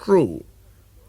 true."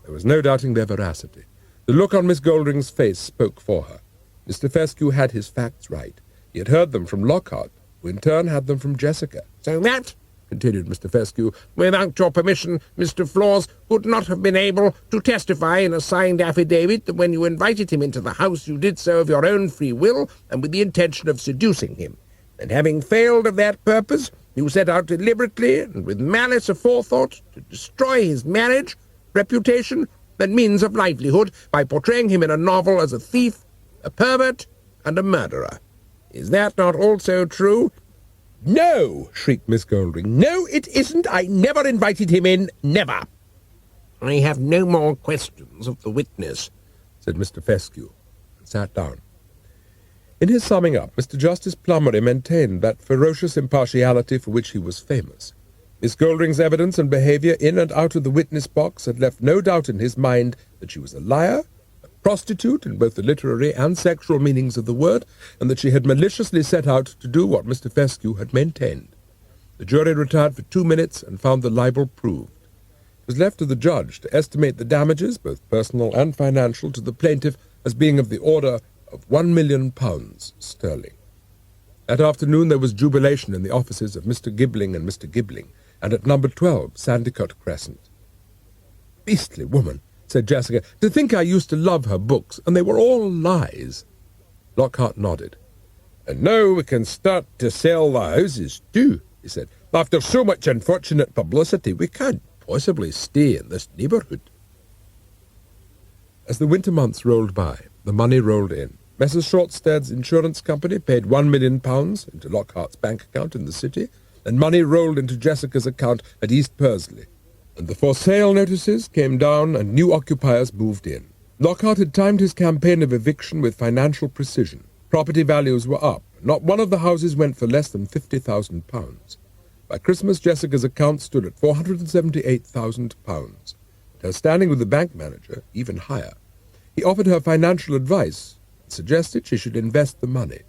There was no doubting their veracity. The look on Miss Golding's face spoke for her. Mr. Fescue had his facts right. He had heard them from Lockhart, who in turn had them from Jessica. "So that," continued Mr. Fescue, "without your permission, Mr. Flawse would not have been able to testify in a signed affidavit that when you invited him into the house you did so of your own free will and with the intention of seducing him. And having failed of that purpose, you set out deliberately and with malice aforethought to destroy his marriage, reputation, and means of livelihood by portraying him in a novel as a thief, a pervert, and a murderer. Is that not also true?" "No!" shrieked Miss Golding. "No, it isn't. I never invited him in. Never." "I have no more questions of the witness," said Mr. Fescue, and sat down. In his summing up, Mr. Justice Plummery maintained that ferocious impartiality for which he was famous. Miss Golding's evidence and behaviour in and out of the witness box had left no doubt in his mind that she was a liar, a prostitute in both the literary and sexual meanings of the word, and that she had maliciously set out to do what Mr. Fescue had maintained. The jury retired for 2 minutes and found the libel proved. It was left to the judge to estimate the damages, both personal and financial, to the plaintiff as being of the order of £1,000,000 sterling. That afternoon there was jubilation in the offices of Mr. Gibbling and Mr. Gibbling, and at number 12, Sandycut Crescent. "Beastly woman," said Jessica. "To think I used to love her books, and they were all lies." Lockhart nodded. "And now we can start to sell the houses too," he said. "After so much unfortunate publicity, we can't possibly stay in this neighbourhood." As the winter months rolled by, the money rolled in. Messrs. Shortstead's insurance company paid £1,000,000 into Lockhart's bank account in the city, and money rolled into Jessica's account at East Pursley. And the for sale notices came down and new occupiers moved in. Lockhart had timed his campaign of eviction with financial precision. Property values were up. Not one of the houses went for less than £50,000. By Christmas, Jessica's account stood at £478,000, and her standing with the bank manager even higher. He offered her financial advice and suggested she should invest the money.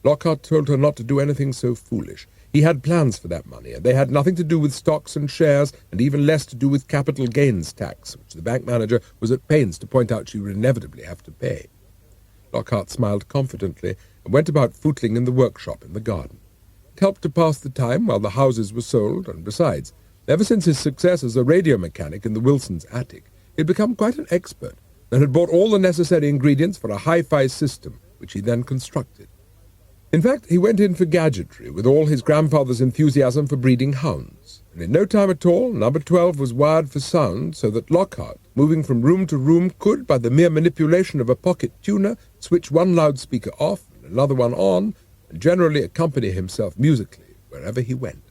Lockhart told her not to do anything so foolish. He had plans for that money, and they had nothing to do with stocks and shares, and even less to do with capital gains tax, which the bank manager was at pains to point out she would inevitably have to pay. Lockhart smiled confidently and went about footling in the workshop in the garden. It helped to pass the time while the houses were sold, and besides, ever since his success as a radio mechanic in the Wilsons' attic, he had become quite an expert, and had bought all the necessary ingredients for a hi-fi system, which he then constructed. In fact, he went in for gadgetry with all his grandfather's enthusiasm for breeding hounds, and in no time at all, number 12 was wired for sound so that Lockhart, moving from room to room, could, by the mere manipulation of a pocket tuner, switch one loudspeaker off and another one on, and generally accompany himself musically wherever he went.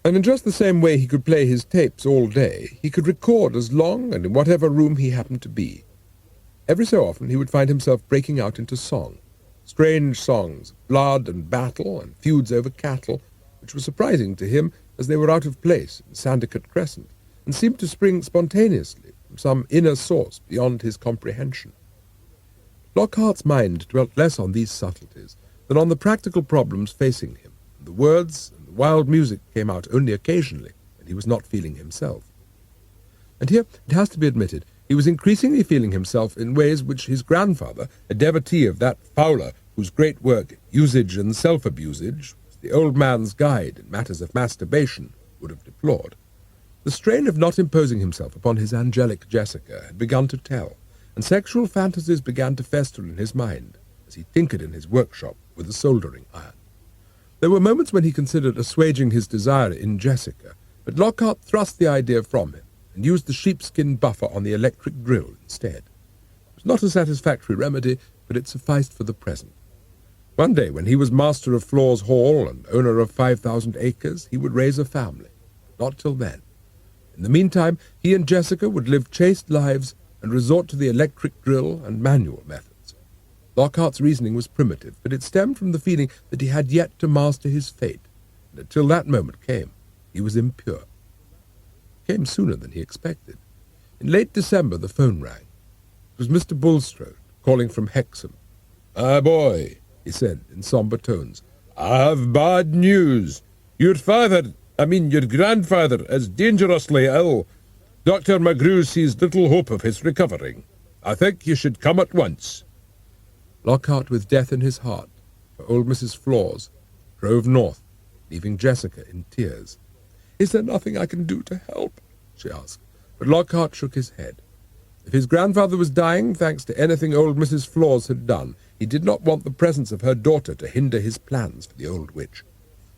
And in just the same way he could play his tapes all day, he could record as long and in whatever room he happened to be. Every so often he would find himself breaking out into song. Strange songs of blood and battle and feuds over cattle, which were surprising to him as they were out of place in Sandycut Crescent, and seemed to spring spontaneously from some inner source beyond his comprehension. Lockhart's mind dwelt less on these subtleties than on the practical problems facing him, and the words and the wild music came out only occasionally when he was not feeling himself. And here, it has to be admitted, he was increasingly feeling himself in ways which his grandfather, a devotee of that Fowler whose great work, Usage and Self-Abusage, was the old man's guide in matters of masturbation, would have deplored. The strain of not imposing himself upon his angelic Jessica had begun to tell, and sexual fantasies began to fester in his mind as he tinkered in his workshop with a soldering iron. There were moments when he considered assuaging his desire in Jessica, but Lockhart thrust the idea from him, and used the sheepskin buffer on the electric drill instead. It was not a satisfactory remedy, but it sufficed for the present. One day, when he was master of Flawse Hall and owner of 5,000 acres, he would raise a family. Not till then. In the meantime, he and Jessica would live chaste lives and resort to the electric drill and manual methods. Lockhart's reasoning was primitive, but it stemmed from the feeling that he had yet to master his fate, and until that moment came, he was impure. Came sooner than he expected. In late December the phone rang. It was Mr. Bulstrode, calling from Hexham. "Ah, boy," he said in sombre tones, "I have bad news. Your grandfather is dangerously ill. Dr. McGrew sees little hope of his recovering. I think you should come at once." Lockhart, with death in his heart for old Mrs. Flawse, drove north, leaving Jessica in tears. "Is there nothing I can do to help?" she asked, but Lockhart shook his head. If his grandfather was dying thanks to anything old Mrs. Flawse had done, he did not want the presence of her daughter to hinder his plans for the old witch.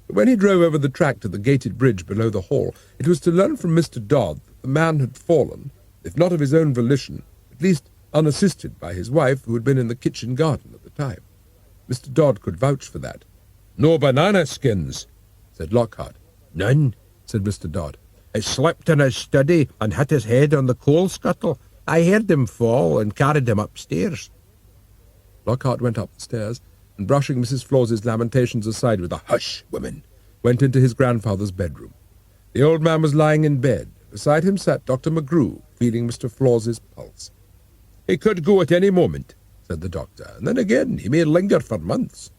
But when he drove over the track to the gated bridge below the hall, it was to learn from Mr. Dodd that the man had fallen, if not of his own volition, at least unassisted by his wife, who had been in the kitchen garden at the time. Mr. Dodd could vouch for that. "No banana skins," said Lockhart. "None," said Mr. Dodd. "It slipped in his study and hit his head on the coal scuttle. I heard him fall and carried him upstairs." Lockhart went up the stairs, and brushing Mrs. Flawse's lamentations aside with a "Hush, woman," went into his grandfather's bedroom. The old man was lying in bed. Beside him sat Dr. McGrew, feeling Mr. Flawse's pulse. "He could go at any moment," said the doctor, "and then again he may linger for months."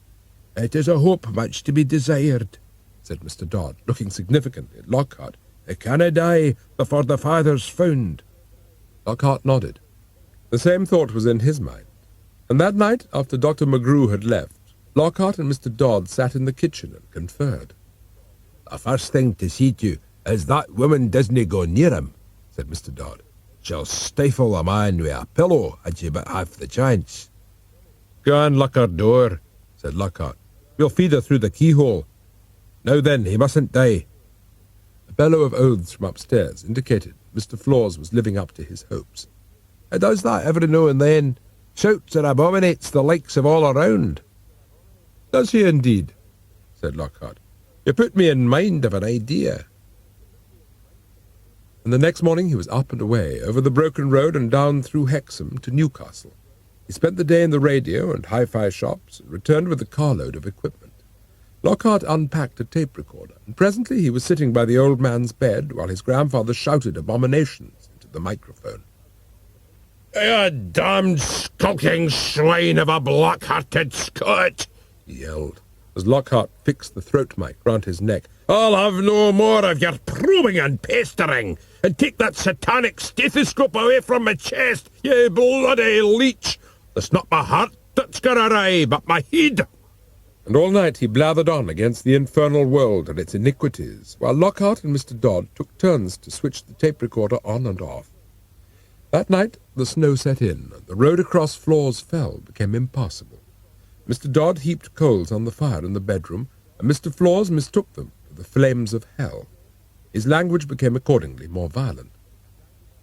"It is a hope much to be desired," said Mr. Dodd, looking significantly at Lockhart. "He canna die before the father's found." Lockhart nodded. The same thought was in his mind, and that night, after Dr. McGrew had left, Lockhart and Mr. Dodd sat in the kitchen and conferred. "The first thing to see to is that woman doesn't go near him," said Mr. Dodd. "She'll stifle a man with a pillow had she but half the chance." "Go and lock her door," said Lockhart. "We'll feed her through the keyhole. Now then, he mustn't die." A bellow of oaths from upstairs indicated Mr. Flawse was living up to his hopes. "He does that every now and then. Shouts and abominates the likes of all around." "Does he indeed?" said Lockhart. "You put me in mind of an idea." And the next morning he was up and away, over the broken road and down through Hexham to Newcastle. He spent the day in the radio and hi-fi shops and returned with a carload of equipment. Lockhart unpacked a tape recorder, and presently he was sitting by the old man's bed while his grandfather shouted abominations into the microphone. "You damned skulking swine of a black-hearted Scot!" he yelled, as Lockhart fixed the throat mic round his neck. "I'll have no more of your probing and pestering, and take that satanic stethoscope away from my chest, you bloody leech! It's not my heart that's got awry, but my head!" And all night he blathered on against the infernal world and its iniquities, while Lockhart and Mr. Dodd took turns to switch the tape recorder on and off. That night the snow set in, and the road across Flawse Fell became impassable. Mr. Dodd heaped coals on the fire in the bedroom, and Mr. Flawse mistook them for the flames of hell. His language became accordingly more violent.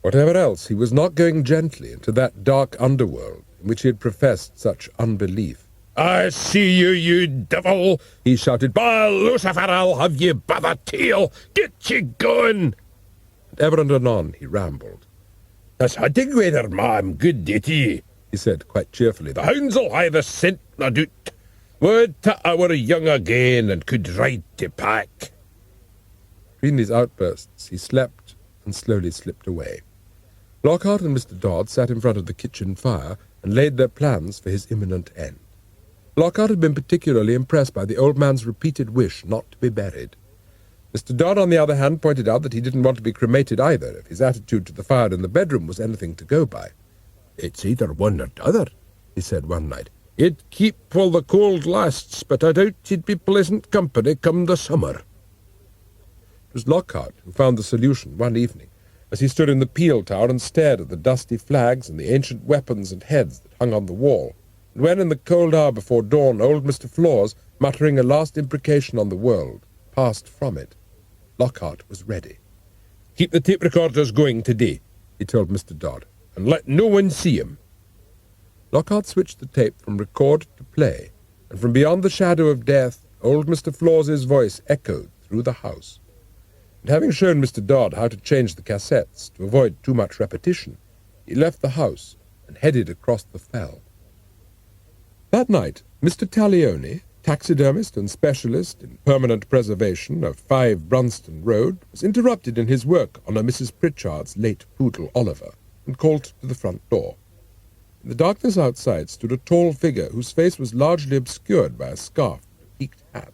Whatever else, he was not going gently into that dark underworld in which he had professed such unbelief. "I see you, you devil!" he shouted. "By Lucifer, I'll have you by the tail! Get ye going!" And ever and anon he rambled. "This hunting weather, ma'am, good duty," he said quite cheerfully. "The hounds'll hae the scent, no doubt. Would that I were young again and could ride to pack." Between these outbursts he slept and slowly slipped away. Lockhart and Mr. Dodd sat in front of the kitchen fire and laid their plans for his imminent end. Lockhart had been particularly impressed by the old man's repeated wish not to be buried. Mr. Dodd, on the other hand, pointed out that he didn't want to be cremated either, if his attitude to the fire in the bedroom was anything to go by. "It's either one or t'other," he said one night. "He'd keep while the cold lasts, but I doubt he'd be pleasant company come the summer." It was Lockhart who found the solution one evening, as he stood in the peel tower and stared at the dusty flags and the ancient weapons and heads that hung on the wall. And when, in the cold hour before dawn, old Mr. Flawse, muttering a last imprecation on the world, passed from it, Lockhart was ready. "Keep the tape recorders going today," he told Mr. Dodd, "and let no one see him." Lockhart switched the tape from record to play, and from beyond the shadow of death, old Mr. Flawse's voice echoed through the house. And having shown Mr. Dodd how to change the cassettes to avoid too much repetition, he left the house and headed across the fell. That night, Mr. Taglioni, taxidermist and specialist in permanent preservation of 5 Brunston Road, was interrupted in his work on a Mrs. Pritchard's late poodle Oliver, and called to the front door. In the darkness outside stood a tall figure whose face was largely obscured by a scarf and a peaked hat.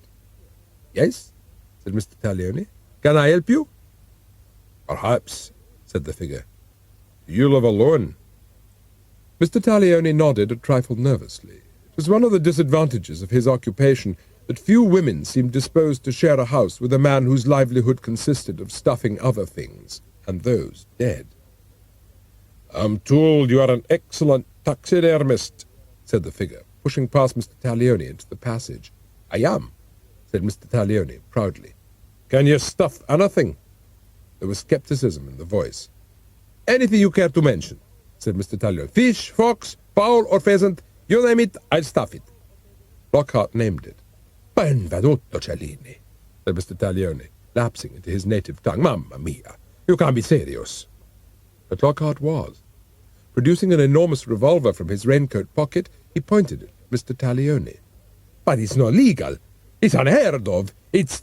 "Yes," said Mr. Taglioni. "Can I help you?" "Perhaps," said the figure. "Do you live alone?" Mr. Taglioni nodded a trifle nervously. It was one of the disadvantages of his occupation that few women seemed disposed to share a house with a man whose livelihood consisted of stuffing other things, and those dead. "I'm told you are an excellent taxidermist," said the figure, pushing past Mr. Taglioni into the passage. "I am," said Mr. Taglioni proudly. "Can you stuff anything?" There was skepticism in the voice. "Anything you care to mention," said Mr. Taglioni. "Fish, fox, fowl, or pheasant, you name it, I'll stuff it." Lockhart named it. "Benvenuto, Cellini," said Mr. Taglioni, lapsing into his native tongue. "Mamma mia, you can't be serious." But Lockhart was. Producing an enormous revolver from his raincoat pocket, he pointed it at Mr. Taglioni. "But it's not legal. It's unheard of. It's—"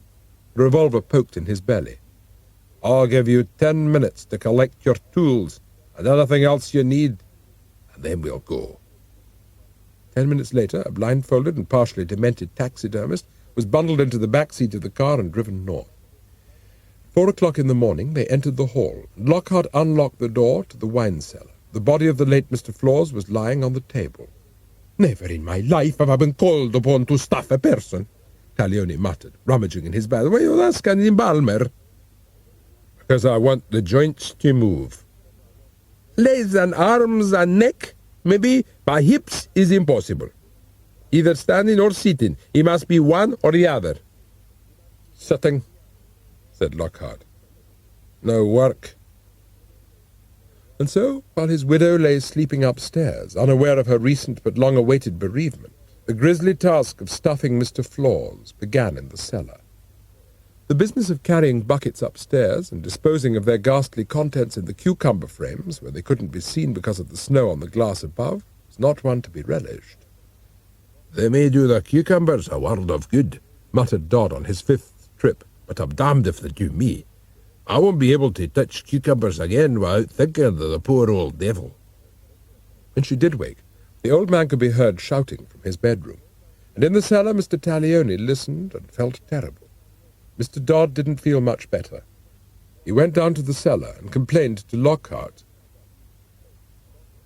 The revolver poked in his belly. "I'll give you 10 minutes to collect your tools and anything else you need, and then we'll go." 10 minutes later, a blindfolded and partially demented taxidermist was bundled into the back seat of the car and driven north. 4 o'clock in the morning, they entered the hall, and Lockhart unlocked the door to the wine cellar. The body of the late Mr. Flawse was lying on the table. "Never in my life have I been called upon to stuff a person," Taglioni muttered, rummaging in his bag. "Why you asking in Balmer?" "Because I want the joints to move." "Legs and arms and neck? Maybe, but hips is impossible. Either standing or sitting. It must be one or the other." "Sitting," said Lockhart. "No work." And so, while his widow lay sleeping upstairs, unaware of her recent but long-awaited bereavement, the grisly task of stuffing Mr. Flawse began in the cellar. The business of carrying buckets upstairs and disposing of their ghastly contents in the cucumber frames, where they couldn't be seen because of the snow on the glass above, was not one to be relished. "They may do the cucumbers a world of good," muttered Dodd on his 5th trip, "but I'm damned if they do me. I won't be able to touch cucumbers again without thinking of the poor old devil." When she did wake, the old man could be heard shouting from his bedroom, and in the cellar Mr. Taglioni listened and felt terrible. Mr. Dodd didn't feel much better. He went down to the cellar and complained to Lockhart.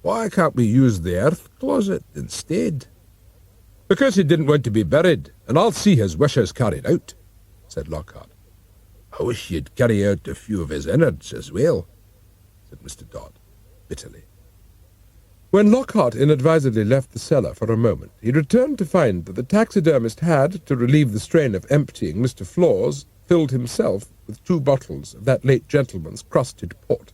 "Why can't we use the earth closet instead?" "Because he didn't want to be buried, and I'll see his wishes carried out," said Lockhart. "I wish you'd carry out a few of his innards as well," said Mr. Dodd, bitterly. When Lockhart inadvisedly left the cellar for a moment, he returned to find that the taxidermist had, to relieve the strain of emptying Mr. Flawse, filled himself with 2 bottles of that late gentleman's crusted port.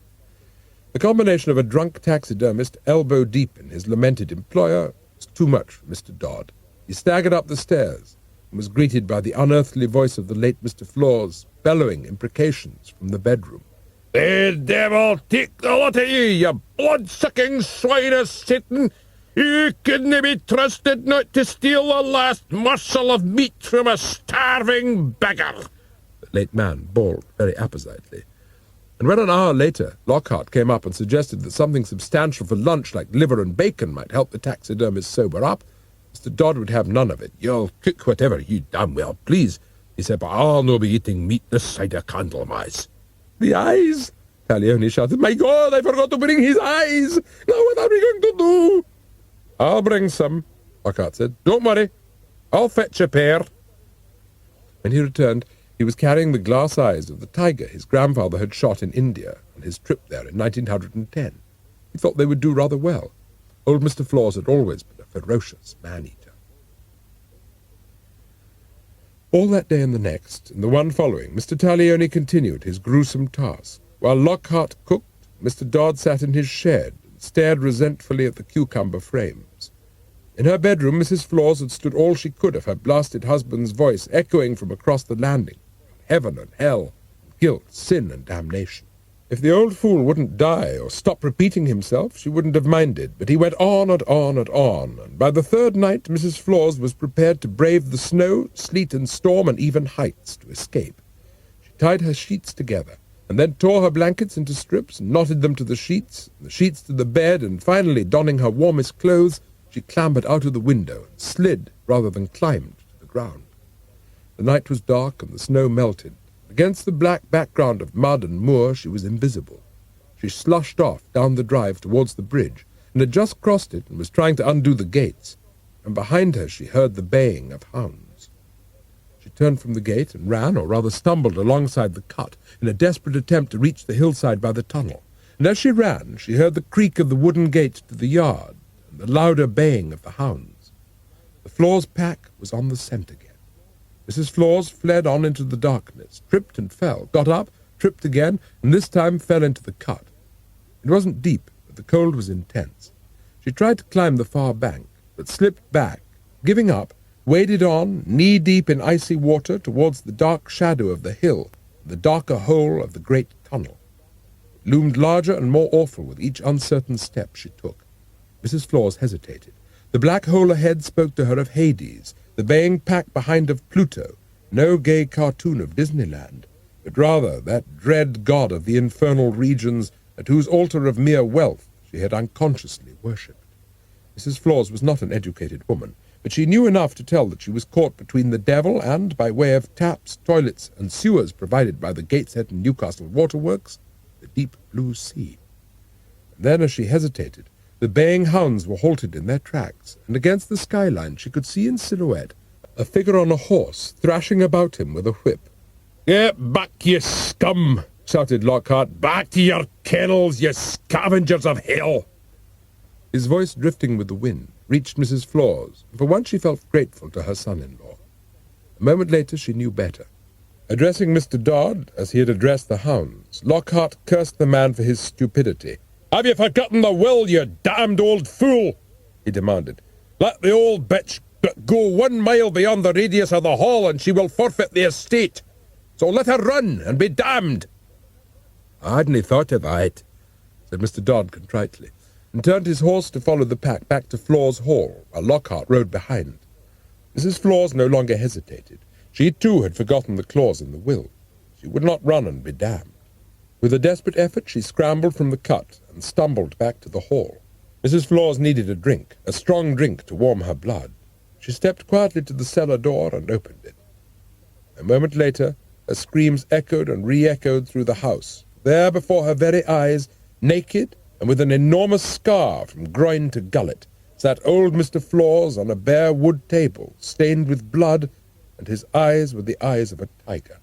The combination of a drunk taxidermist elbow-deep in his lamented employer was too much for Mr. Dodd. He staggered up the stairs and was greeted by the unearthly voice of the late Mr. Flawse, bellowing imprecations from the bedroom. "The devil take the lot of you, you blood-sucking swine of Satan! You couldn't be trusted not to steal the last morsel of meat from a starving beggar!" The late man bawled very appositely. And when an hour later Lockhart came up and suggested that something substantial for lunch like liver and bacon might help the taxidermist sober up, Mr. Dodd would have none of it. "You'll cook whatever you damn well please," he said, "but I'll no be eating meat this side of Candlemas." "The eyes!" Taglioni shouted. "My God, I forgot to bring his eyes! Now what are we going to do?" "I'll bring some," Lockhart said. "Don't worry. I'll fetch a pair." When he returned, he was carrying the glass eyes of the tiger his grandfather had shot in India on his trip there in 1910. He thought they would do rather well. Old Mr. Flawse had always been a ferocious man-eater. All that day and the next, and the one following, Mr. Taglioni continued his gruesome task. While Lockhart cooked, Mr. Dodd sat in his shed and stared resentfully at the cucumber frames. In her bedroom, Mrs. Flawse had stood all she could of her blasted husband's voice echoing from across the landing, heaven and hell, guilt, sin and damnation. If the old fool wouldn't die or stop repeating himself, she wouldn't have minded, but he went on and on and on, and by the 3rd night Mrs. Flawse was prepared to brave the snow, sleet and storm and even heights to escape. She tied her sheets together, and then tore her blankets into strips and knotted them to the sheets to the bed, and finally, donning her warmest clothes, she clambered out of the window and slid rather than climbed to the ground. The night was dark and the snow melted. Against the black background of mud and moor she was invisible. She slushed off down the drive towards the bridge, and had just crossed it and was trying to undo the gates, and behind her she heard the baying of hounds. She turned from the gate and ran, or rather stumbled, alongside the cut in a desperate attempt to reach the hillside by the tunnel, and as she ran she heard the creak of the wooden gate to the yard and the louder baying of the hounds. The Flawse pack was on the scent again. Mrs. Flawse fled on into the darkness, tripped and fell, got up, tripped again, and this time fell into the cut. It wasn't deep, but the cold was intense. She tried to climb the far bank, but slipped back, giving up, waded on, knee-deep in icy water, towards the dark shadow of the hill, the darker hole of the great tunnel. It loomed larger and more awful with each uncertain step she took. Mrs. Flawse hesitated. The black hole ahead spoke to her of Hades, the baying pack behind of Pluto, no gay cartoon of Disneyland, but rather that dread god of the infernal regions at whose altar of mere wealth she had unconsciously worshipped. Mrs. Flawse was not an educated woman, but she knew enough to tell that she was caught between the devil and, by way of taps, toilets, and sewers provided by the Gateshead and Newcastle waterworks, the deep blue sea. And then, as she hesitated, the baying hounds were halted in their tracks, and against the skyline she could see in silhouette a figure on a horse thrashing about him with a whip. "Get back, you scum!" shouted Lockhart. "Back to your kennels, you scavengers of hell!" His voice, drifting with the wind, reached Mrs. Flawse, and for once she felt grateful to her son-in-law. A moment later she knew better. Addressing Mr. Dodd, as he had addressed the hounds, Lockhart cursed the man for his stupidity. "Have you forgotten the will, you damned old fool?" he demanded. "Let the old bitch go 1 mile beyond the radius of the hall, and she will forfeit the estate. So let her run, and be damned." "I hadn't thought of that," said Mr. Dodd contritely, and turned his horse to follow the pack back to Flawse Hall, while Lockhart rode behind. Mrs. Flawse no longer hesitated. She, too, had forgotten the clause in the will. She would not run and be damned. With a desperate effort she scrambled from the cut and stumbled back to the hall. Mrs. Flawse needed a drink, a strong drink to warm her blood. She stepped quietly to the cellar door and opened it. A moment later her screams echoed and re-echoed through the house. There before her very eyes, naked and with an enormous scar from groin to gullet, sat old Mr. Flawse on a bare wood table, stained with blood, and his eyes were the eyes of a tiger.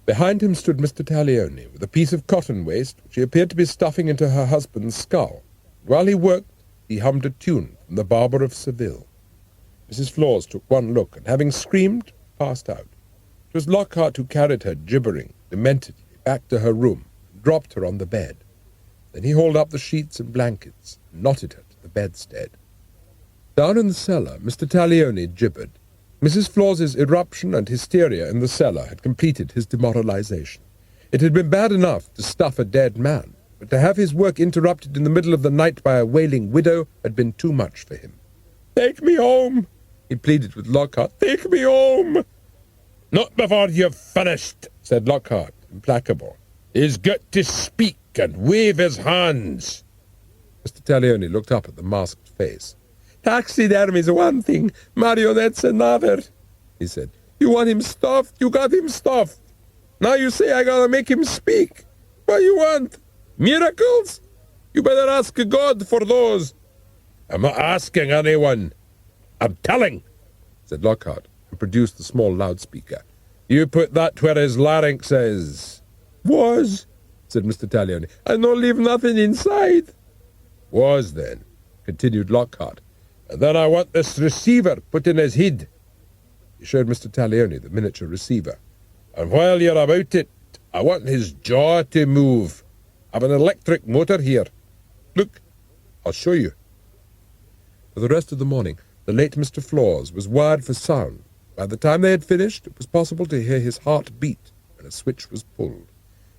Behind him stood Mr. Taglioni, with a piece of cotton waste which he appeared to be stuffing into her husband's skull. While he worked, he hummed a tune from the Barber of Seville. Mrs. Flawse took one look, and having screamed, passed out. It was Lockhart who carried her, gibbering, dementedly, back to her room, and dropped her on the bed. Then he hauled up the sheets and blankets, and knotted her to the bedstead. Down in the cellar, Mr. Taglioni gibbered. Mrs. Flawse's eruption and hysteria in the cellar had completed his demoralization. It had been bad enough to stuff a dead man, but to have his work interrupted in the middle of the night by a wailing widow had been too much for him. "Take me home," he pleaded with Lockhart. "Take me home." "Not before you've finished," said Lockhart, implacable. "He's got to speak and wave his hands." Mr. Taglioni looked up at the masked face. "Taxidermy's one thing, marionette's another," he said. "You want him stuffed, you got him stuffed. Now you say I gotta make him speak. What you want? Miracles? You better ask God for those." "I'm not asking anyone. I'm telling," said Lockhart, and produced the small loudspeaker. "You put that where his larynx is." "Was," said Mr. Taglioni. "I no leave nothing inside." "Was, then," continued Lockhart. "And then I want this receiver put in his head." He showed Mr. Taglioni the miniature receiver. "And while you're about it, I want his jaw to move. I've an electric motor here. Look, I'll show you." For the rest of the morning, the late Mr. Flawse was wired for sound. By the time they had finished, it was possible to hear his heart beat when a switch was pulled.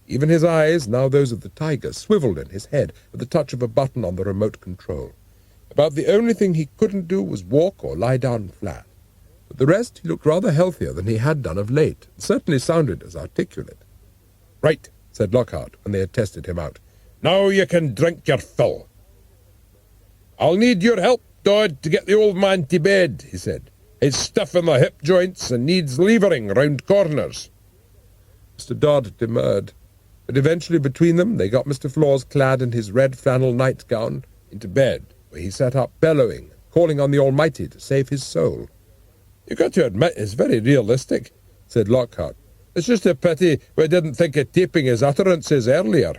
Even his eyes, now those of the tiger, swiveled in his head at the touch of a button on the remote control. About the only thing he couldn't do was walk or lie down flat. But the rest, he looked rather healthier than he had done of late, and certainly sounded as articulate. "Right," said Lockhart, when they had tested him out. "Now you can drink your fill." "I'll need your help, Dodd, to get the old man to bed," he said. "He's stiff in the hip joints and needs levering round corners." Mr. Dodd demurred. but eventually between them they got Mr. Flawse, clad in his red flannel nightgown, into bed, where he sat up bellowing, calling on the Almighty to save his soul. "You got to admit it's very realistic," said Lockhart. "It's just a pity we didn't think of taping his utterances earlier."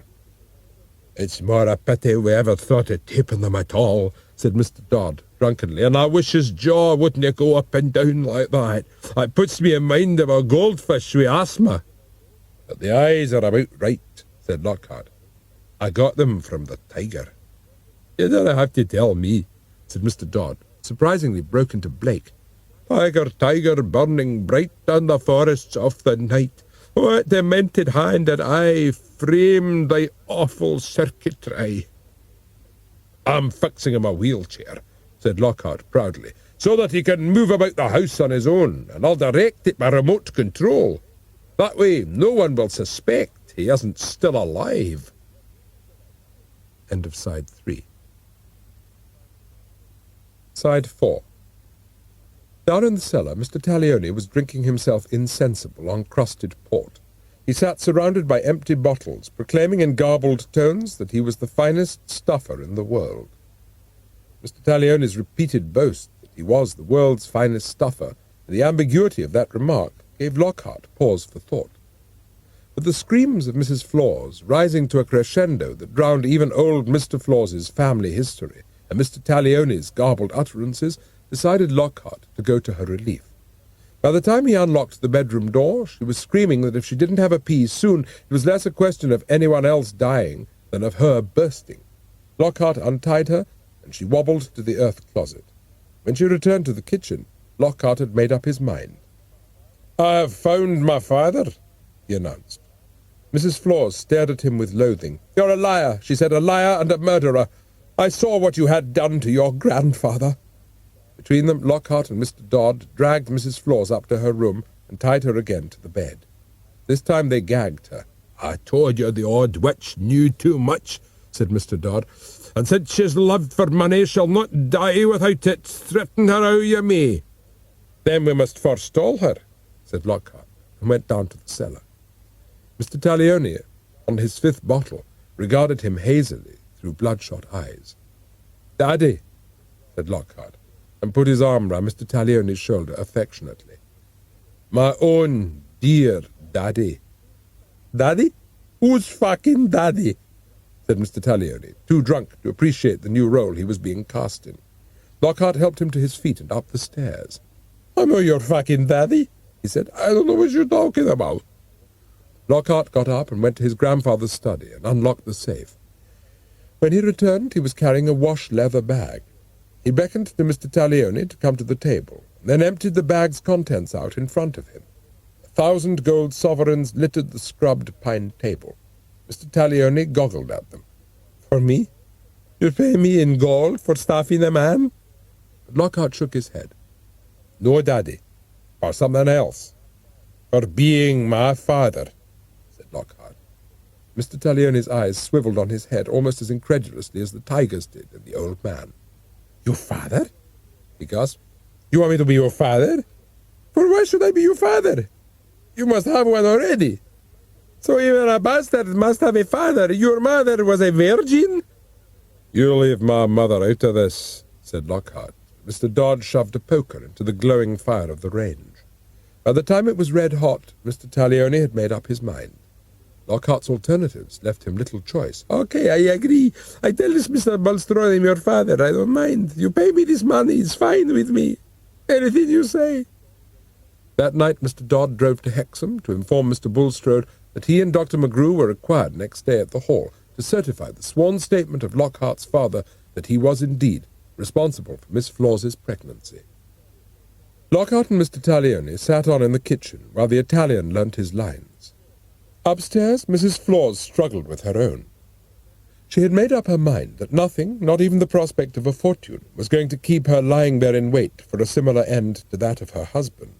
"It's more a pity we ever thought of taping them at all," said Mr. Dodd, drunkenly, "and I wish his jaw wouldn't go up and down like that. It puts me in mind of a goldfish with asthma." "But the eyes are about right," said Lockhart. "I got them from the tiger." "You don't have to tell me," said Mr. Dodd, surprisingly broke into Blake. "Tiger, tiger, burning bright on the forests of the night, what demented hand and eye framed thy awful circuitry?" "I'm fixing him a wheelchair," said Lockhart proudly, "so that he can move about the house on his own, and I'll direct it by remote control. That way no one will suspect he isn't still alive." End of Side 3. Side 4. Down in the cellar, Mr. Taglioni was drinking himself insensible on crusted port. He sat surrounded by empty bottles, proclaiming in garbled tones that he was the finest stuffer in the world. Mr. Taglioni's repeated boast that he was the world's finest stuffer, and the ambiguity of that remark, gave Lockhart pause for thought. But the screams of Mrs. Flawse, rising to a crescendo that drowned even old Mr. Flawse's family history, and Mr. Taglioni's garbled utterances, decided Lockhart to go to her relief. By the time he unlocked the bedroom door, she was screaming that if she didn't have a pee soon, it was less a question of anyone else dying than of her bursting. Lockhart untied her, and she wobbled to the earth closet. When she returned to the kitchen, Lockhart had made up his mind. "I have found my father," he announced. Mrs. Flawse stared at him with loathing. "You're a liar," she said, "a liar and a murderer. I saw what you had done to your grandfather." Between them, Lockhart and Mr. Dodd dragged Mrs. Flawse up to her room and tied her again to the bed. This time they gagged her. "I told you the old witch knew too much," said Mr. Dodd, "and since she's lived for money, she'll not die without it. Threaten her how you may." "Then we must forestall her," said Lockhart, and went down to the cellar. Mr. Taglioni, on his fifth bottle, regarded him hazily through bloodshot eyes. "Daddy," said Lockhart, and put his arm round Mr. Taglioni's shoulder affectionately. "My own dear Daddy." "Daddy? Who's fucking Daddy?" said Mr. Taglioni, too drunk to appreciate the new role he was being cast in. Lockhart helped him to his feet and up the stairs. "I'm not your fucking daddy," he said. "I don't know what you're talking about." Lockhart got up and went to his grandfather's study and unlocked the safe. When he returned, he was carrying a wash-leather bag. He beckoned to Mr. Taglioni to come to the table, and then emptied the bag's contents out in front of him. 1,000 gold sovereigns littered the scrubbed pine table. Mr. Taglioni goggled at them. "For me? You pay me in gold for stuffing a man?" But Lockhart shook his head. "No, Daddy. For something else. For being my father," said Lockhart. Mr. Taglioni's eyes swiveled on his head almost as incredulously as the tiger's did in the old man. "Your father?" he gasped. "You want me to be your father? For why should I be your father? You must have one already. So even a bastard must have a father. Your mother was a virgin?" "You leave my mother out of this," said Lockhart. Mr. Dodd shoved a poker into the glowing fire of the range. By the time it was red hot, Mr. Taglioni had made up his mind. Lockhart's alternatives left him little choice. "Okay, I agree. I tell this Mr. Bulstrode I'm your father. I don't mind. You pay me this money. It's fine with me. Anything you say." That night Mr. Dodd drove to Hexham to inform Mr. Bulstrode that he and Dr. McGrew were required next day at the Hall to certify the sworn statement of Lockhart's father that he was indeed responsible for Miss Flawse's pregnancy. Lockhart and Mr. Taglioni sat on in the kitchen while the Italian learnt his lines. Upstairs, Mrs. Flawse struggled with her own. She had made up her mind that nothing, not even the prospect of a fortune, was going to keep her lying there in wait for a similar end to that of her husband.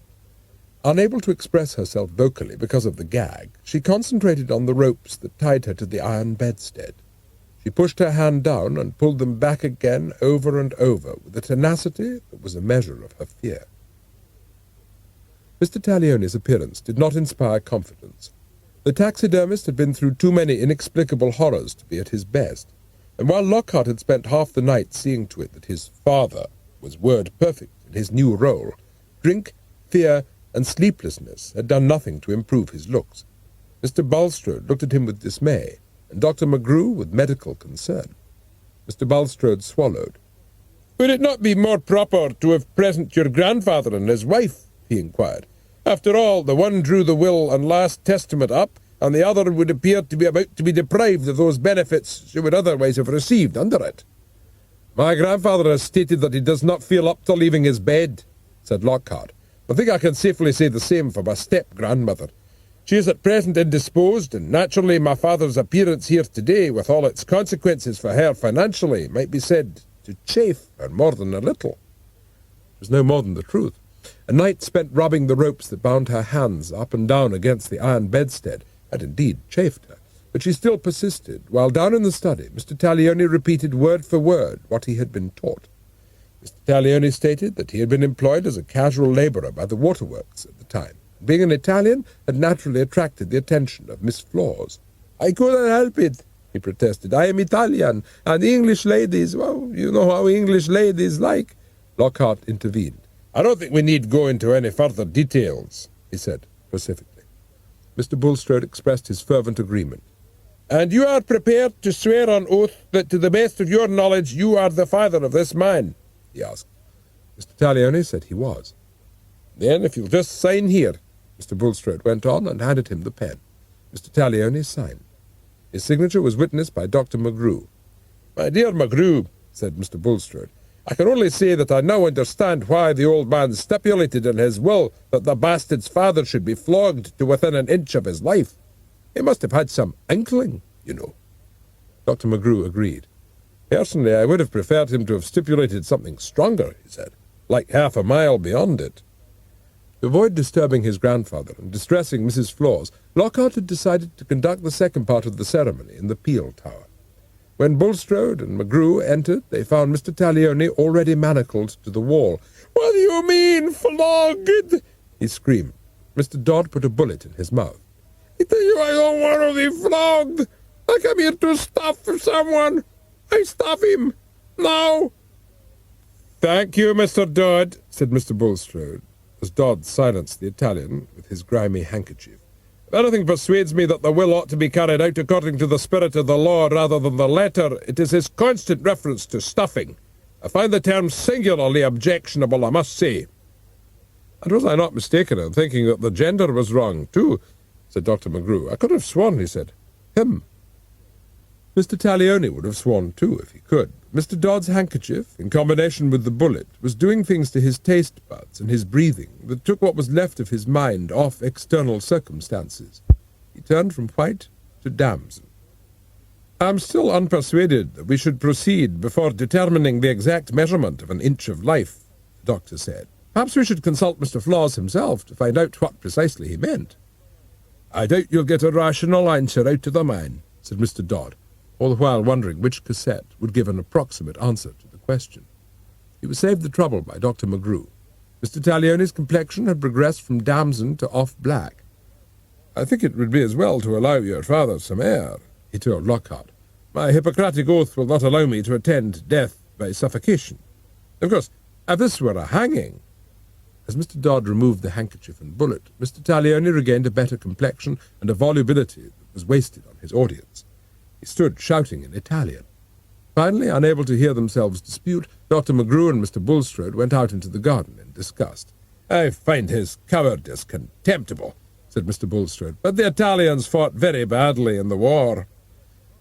Unable to express herself vocally because of the gag, she concentrated on the ropes that tied her to the iron bedstead. She pushed her hand down and pulled them back again over and over with a tenacity that was a measure of her fear. Mr. Taglioni's appearance did not inspire confidence. The taxidermist had been through too many inexplicable horrors to be at his best, and while Lockhart had spent half the night seeing to it that his father was word perfect in his new role, drink, fear, and sleeplessness had done nothing to improve his looks. Mr. Bulstrode looked at him with dismay, and Dr. McGrew with medical concern. Mr. Bulstrode swallowed. "Would it not be more proper to have present your grandfather and his wife?" he inquired. "After all, the one drew the will and last testament up, and the other would appear to be about to be deprived of those benefits she would otherwise have received under it." "My grandfather has stated that he does not feel up to leaving his bed," said Lockhart. "I think I can safely say the same for my step-grandmother. She is at present indisposed, and naturally my father's appearance here today, with all its consequences for her financially, might be said to chafe her more than a little." It was no more than the truth. A night spent rubbing the ropes that bound her hands up and down against the iron bedstead had indeed chafed her, but she still persisted, while down in the study Mr. Taglioni repeated word for word what he had been taught. Mr. Taglioni stated that he had been employed as a casual labourer by the waterworks at the time, and being an Italian had naturally attracted the attention of Miss Flawse. "I couldn't help it," he protested. "I am Italian, and English ladies, well, you know how English ladies like." Lockhart intervened. "I don't think we need go into any further details," he said pacifically. Mr. Bulstrode expressed his fervent agreement. "And you are prepared to swear on oath that to the best of your knowledge you are the father of this man?" he asked. Mr. Taglioni said he was. "Then if you'll just sign here," Mr. Bulstrode went on, and handed him the pen. Mr. Taglioni signed. His signature was witnessed by Dr. McGrew. "My dear McGrew," said Mr. Bulstrode, "I can only say that I now understand why the old man stipulated in his will that the bastard's father should be flogged to within an inch of his life. He must have had some inkling, you know." Dr. McGrew agreed. "Personally, I would have preferred him to have stipulated something stronger," he said, "like half a mile beyond it." To avoid disturbing his grandfather and distressing Mrs. Flawse, Lockhart had decided to conduct the second part of the ceremony in the Peel Tower. When Bulstrode and McGrew entered, they found Mr. Taglioni already manacled to the wall. "What do you mean, flogged?" he screamed. Mr. Dodd put a bullet in his mouth. "I tell you I don't want to be flogged. I come here to stuff someone. I stuff him. Now." "Thank you, Mr. Dodd," said Mr. Bulstrode, as Dodd silenced the Italian with his grimy handkerchief. "If anything persuades me that the will ought to be carried out according to the spirit of the law rather than the letter, it is his constant reference to stuffing. I find the term singularly objectionable, I must say." "And was I not mistaken in thinking that the gender was wrong, too?" said Dr. McGrew. "I could have sworn he said him." Mr. Taglioni would have sworn, too, if he could. Mr. Dodd's handkerchief, in combination with the bullet, was doing things to his taste buds and his breathing that took what was left of his mind off external circumstances. He turned from white to damson. "I am still unpersuaded that we should proceed before determining the exact measurement of an inch of life," the doctor said. "Perhaps we should consult Mr. Flawse himself to find out what precisely he meant." "I doubt you'll get a rational answer out of the man," said Mr. Dodd, all the while wondering which cassette would give an approximate answer to the question. He was saved the trouble by Dr. McGrew. Mr. Taglioni's complexion had progressed from damson to off-black. "I think it would be as well to allow your father some air," he told Lockhart. "My Hippocratic oath will not allow me to attend death by suffocation. Of course, if this were a hanging—" As Mr. Dodd removed the handkerchief and bullet, Mr. Taglioni regained a better complexion and a volubility that was wasted on his audience. He stood shouting in Italian. Finally, unable to hear themselves dispute, Dr. McGrew and Mr. Bulstrode went out into the garden in disgust. "I find his cowardice contemptible," said Mr. Bulstrode, "but the Italians fought very badly in the war."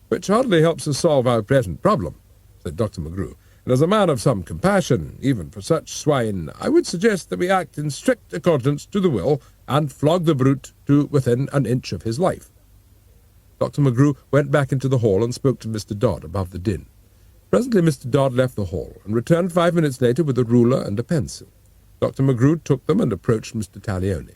"Which hardly helps to solve our present problem," said Dr. McGrew, "and as a man of some compassion, even for such swine, I would suggest that we act in strict accordance to the will and flog the brute to within an inch of his life." Dr. McGrew went back into the hall and spoke to Mr. Dodd above the din. Presently Mr. Dodd left the hall and returned 5 minutes later with a ruler and a pencil. Dr. McGrew took them and approached Mr. Taglioni.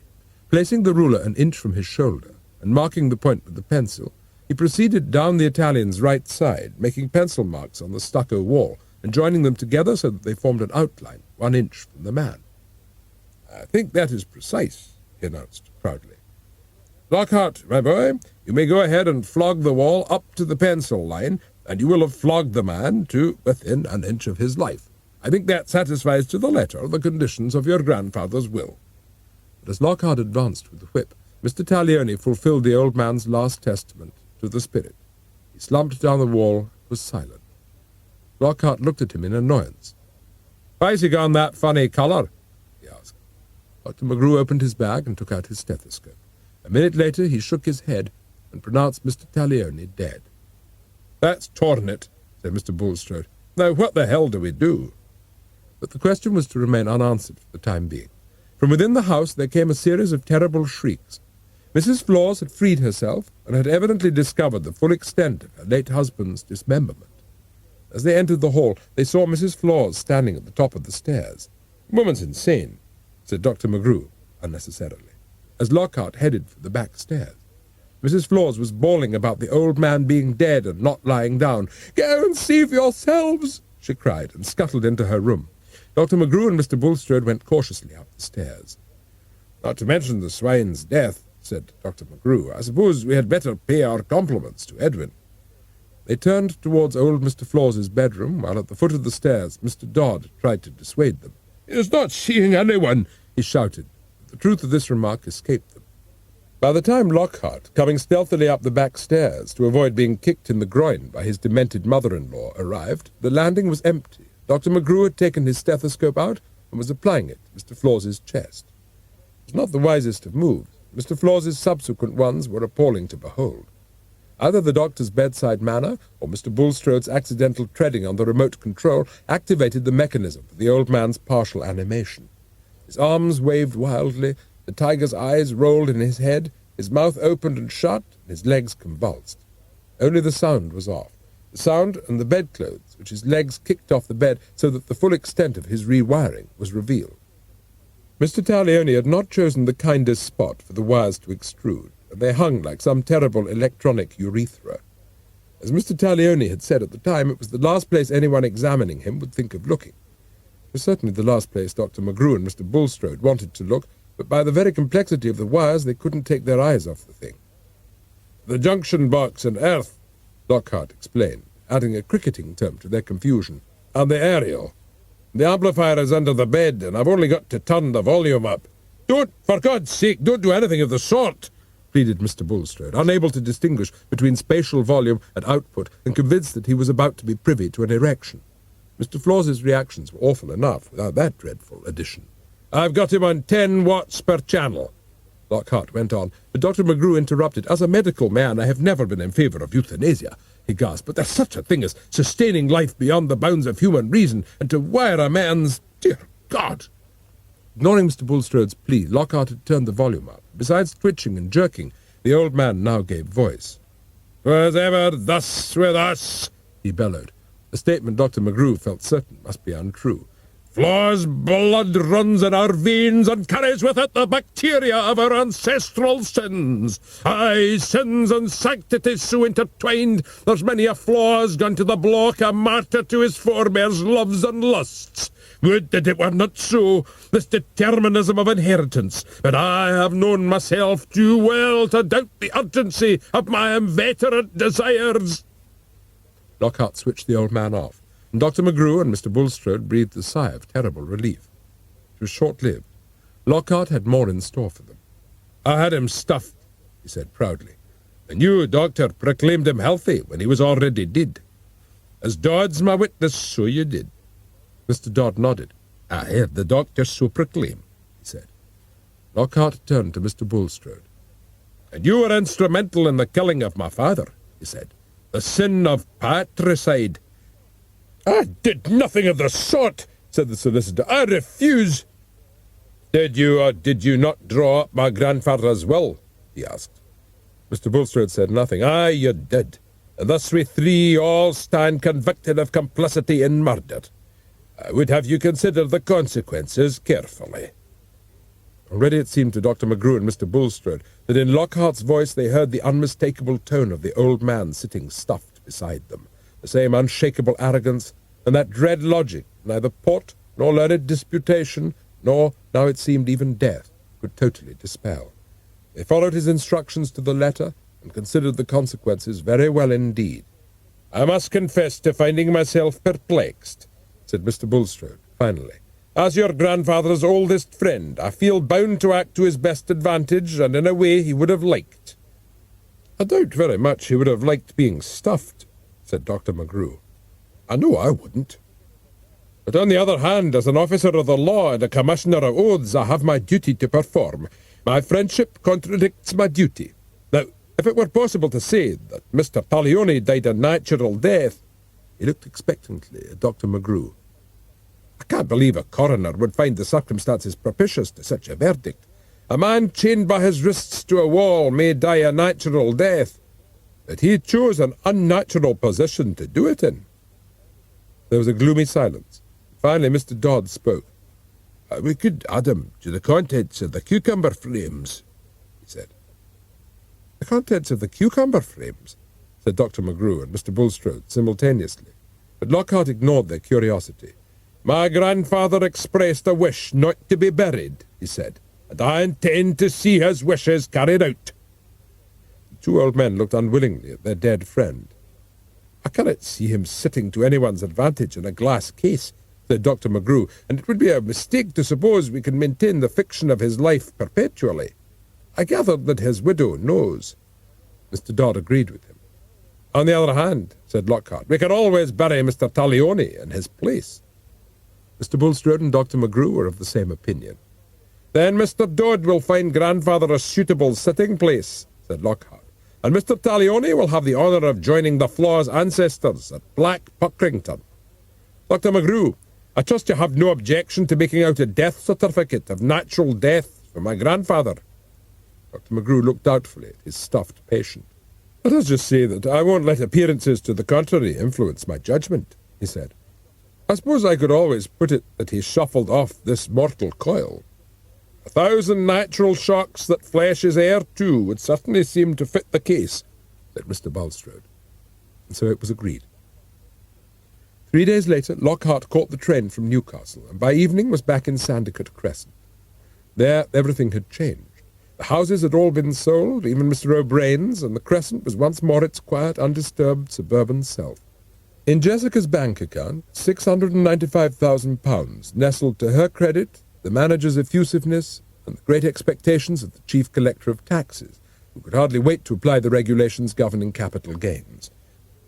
Placing the ruler an inch from his shoulder and marking the point with the pencil, he proceeded down the Italian's right side, making pencil marks on the stucco wall and joining them together so that they formed an outline 1 inch from the man. "I think that is precise," he announced proudly. Lockhart, my boy, you may go ahead and flog the wall up to the pencil line, and you will have flogged the man to within an inch of his life. I think that satisfies to the letter the conditions of your grandfather's will." But as Lockhart advanced with the whip, Mr. Taglioni fulfilled the old man's last testament to the spirit. He slumped down the wall and was silent. Lockhart looked at him in annoyance. "Why's he gone that funny colour?" he asked. Dr. McGrew opened his bag and took out his stethoscope. A minute later he shook his head and pronounced Mr. Taglioni dead. "That's torn it," said Mr. Bulstrode. "Now what the hell do we do?" But the question was to remain unanswered for the time being. From within the house there came a series of terrible shrieks. Mrs. Flawse had freed herself and had evidently discovered the full extent of her late husband's dismemberment. As they entered the hall, they saw Mrs. Flawse standing at the top of the stairs. "The woman's insane," said Dr. McGrew, unnecessarily, as Lockhart headed for the back stairs. Mrs. Flawse was bawling about the old man being dead and not lying down. "Go and see for yourselves," she cried, and scuttled into her room. Dr. McGrew and Mr. Bulstrode went cautiously up the stairs. "Not to mention the swine's death," said Dr. McGrew, "I suppose we had better pay our compliments to Edwin." They turned towards old Mr. Flawse's bedroom, while at the foot of the stairs Mr. Dodd tried to dissuade them. "He is not seeing anyone," he shouted. But the truth of this remark escaped them. By the time Lockhart, coming stealthily up the back stairs to avoid being kicked in the groin by his demented mother-in-law, arrived, the landing was empty. Dr. McGrew had taken his stethoscope out and was applying it to Mr. Flawse's chest. It was not the wisest of moves. Mr. Flawse's subsequent ones were appalling to behold. Either the doctor's bedside manner or Mr. Bulstrode's accidental treading on the remote control activated the mechanism for the old man's partial animation. His arms waved wildly, the tiger's eyes rolled in his head, his mouth opened and shut, and his legs convulsed. Only the sound was off. The sound and the bedclothes, which his legs kicked off the bed so that the full extent of his rewiring was revealed. Mr. Taglioni had not chosen the kindest spot for the wires to extrude, and they hung like some terrible electronic urethra. As Mr. Taglioni had said at the time, it was the last place anyone examining him would think of looking. It was certainly the last place Dr. McGrew and Mr. Bulstrode wanted to look, but by the very complexity of the wires they couldn't take their eyes off the thing. "The junction box and earth," Lockhart explained, adding a cricketing term to their confusion, "and the aerial. The amplifier is under the bed, and I've only got to turn the volume up." "Don't, for God's sake, don't do anything of the sort," pleaded Mr. Bulstrode, unable to distinguish between spatial volume and output, and convinced that he was about to be privy to an erection. Mr. Flawse's reactions were awful enough without that dreadful addition. "I've got him on 10 watts per channel," Lockhart went on, but Dr. McGrew interrupted. "As a medical man, I have never been in favour of euthanasia," he gasped, "but there's such a thing as sustaining life beyond the bounds of human reason, and to wire a man's... Dear God!" Ignoring Mr. Bulstrode's plea, Lockhart had turned the volume up. Besides twitching and jerking, the old man now gave voice. "'Twas ever thus with us," he bellowed, a statement Dr. McGrew felt certain must be untrue. "Flaw's blood runs in our veins and carries with it the bacteria of our ancestral sins. Aye, sins and sanctity so intertwined, there's many a Flaw's gone to the block a martyr to his forebears' loves and lusts. Would that it were not so, this determinism of inheritance, but I have known myself too well to doubt the urgency of my inveterate desires." Lockhart switched the old man off, and Dr. McGrew and Mr. Bulstrode breathed a sigh of terrible relief. It was short-lived. Lockhart had more in store for them. "I had him stuffed," he said proudly, "and you, Doctor, proclaimed him healthy when he was already dead. As Dodd's my witness, so you did." Mr. Dodd nodded. "I heard the doctor so proclaim," he said. Lockhart turned to Mr. Bulstrode. "And you were instrumental in the killing of my father," he said. "The sin of patricide." "I did nothing of the sort," said the solicitor. "I refuse." "Did you or did you not draw up my grandfather's will?" he asked. Mr. Bulstrode said nothing. "Aye, you did. And thus we three all stand convicted of complicity in murder. I would have you consider the consequences carefully." Already it seemed to Dr. McGrew and Mr. Bulstrode that in Lockhart's voice they heard the unmistakable tone of the old man sitting stuffed beside them, the same unshakable arrogance, and that dread logic neither port nor learned disputation, nor, now it seemed, even death, could totally dispel. They followed his instructions to the letter and considered the consequences very well indeed. "I must confess to finding myself perplexed," said Mr. Bulstrode, finally. "As your grandfather's oldest friend, I feel bound to act to his best advantage, and in a way he would have liked." "I doubt very much he would have liked being stuffed," said Dr. McGrew. "I know I wouldn't. But on the other hand, as an officer of the law and a commissioner of oaths, I have my duty to perform. My friendship contradicts my duty. Now, if it were possible to say that Mr. Taglioni died a natural death—" He looked expectantly at Dr. McGrew. "I can't believe a coroner would find the circumstances propitious to such a verdict. A man chained by his wrists to a wall may die a natural death, but he chose an unnatural position to do it in." There was a gloomy silence. Finally, Mr. Dodd spoke. "We could add him to the contents of the cucumber frames," he said. "The contents of the cucumber frames?" said Dr. McGrew and Mr. Bulstrode simultaneously, but Lockhart ignored their curiosity. "My grandfather expressed a wish not to be buried," he said, "and I intend to see his wishes carried out." The two old men looked unwillingly at their dead friend. "I cannot see him sitting to anyone's advantage in a glass case," said Dr. McGrew, "and it would be a mistake to suppose we can maintain the fiction of his life perpetually. I gather that his widow knows." Mr. Dodd agreed with him. "On the other hand," said Lockhart, "we can always bury Mr. Taglioni in his place." Mr. Bulstrode and Dr. McGrew were of the same opinion. "Then Mr. Dodd will find grandfather a suitable sitting place," said Lockhart, "and Mr. Taglioni will have the honour of joining the Flawse ancestors at Black Puckrington. Dr. McGrew, I trust you have no objection to making out a death certificate of natural death for my grandfather." Dr. McGrew looked doubtfully at his stuffed patient. "Let us just say that I won't let appearances to the contrary influence my judgment," he said. "I suppose I could always put it that he shuffled off this mortal coil. 1,000 natural shocks that flesh is heir to would certainly seem to fit the case," said Mr. Bulstrode. And so it was agreed. 3 days later, Lockhart caught the train from Newcastle, and by evening was back in Sandicote Crescent. There, everything had changed. The houses had all been sold, even Mr. O'Brien's, and the Crescent was once more its quiet, undisturbed, suburban self. In Jessica's bank account, £695,000 nestled to her credit, the manager's effusiveness, and the great expectations of the chief collector of taxes, who could hardly wait to apply the regulations governing capital gains.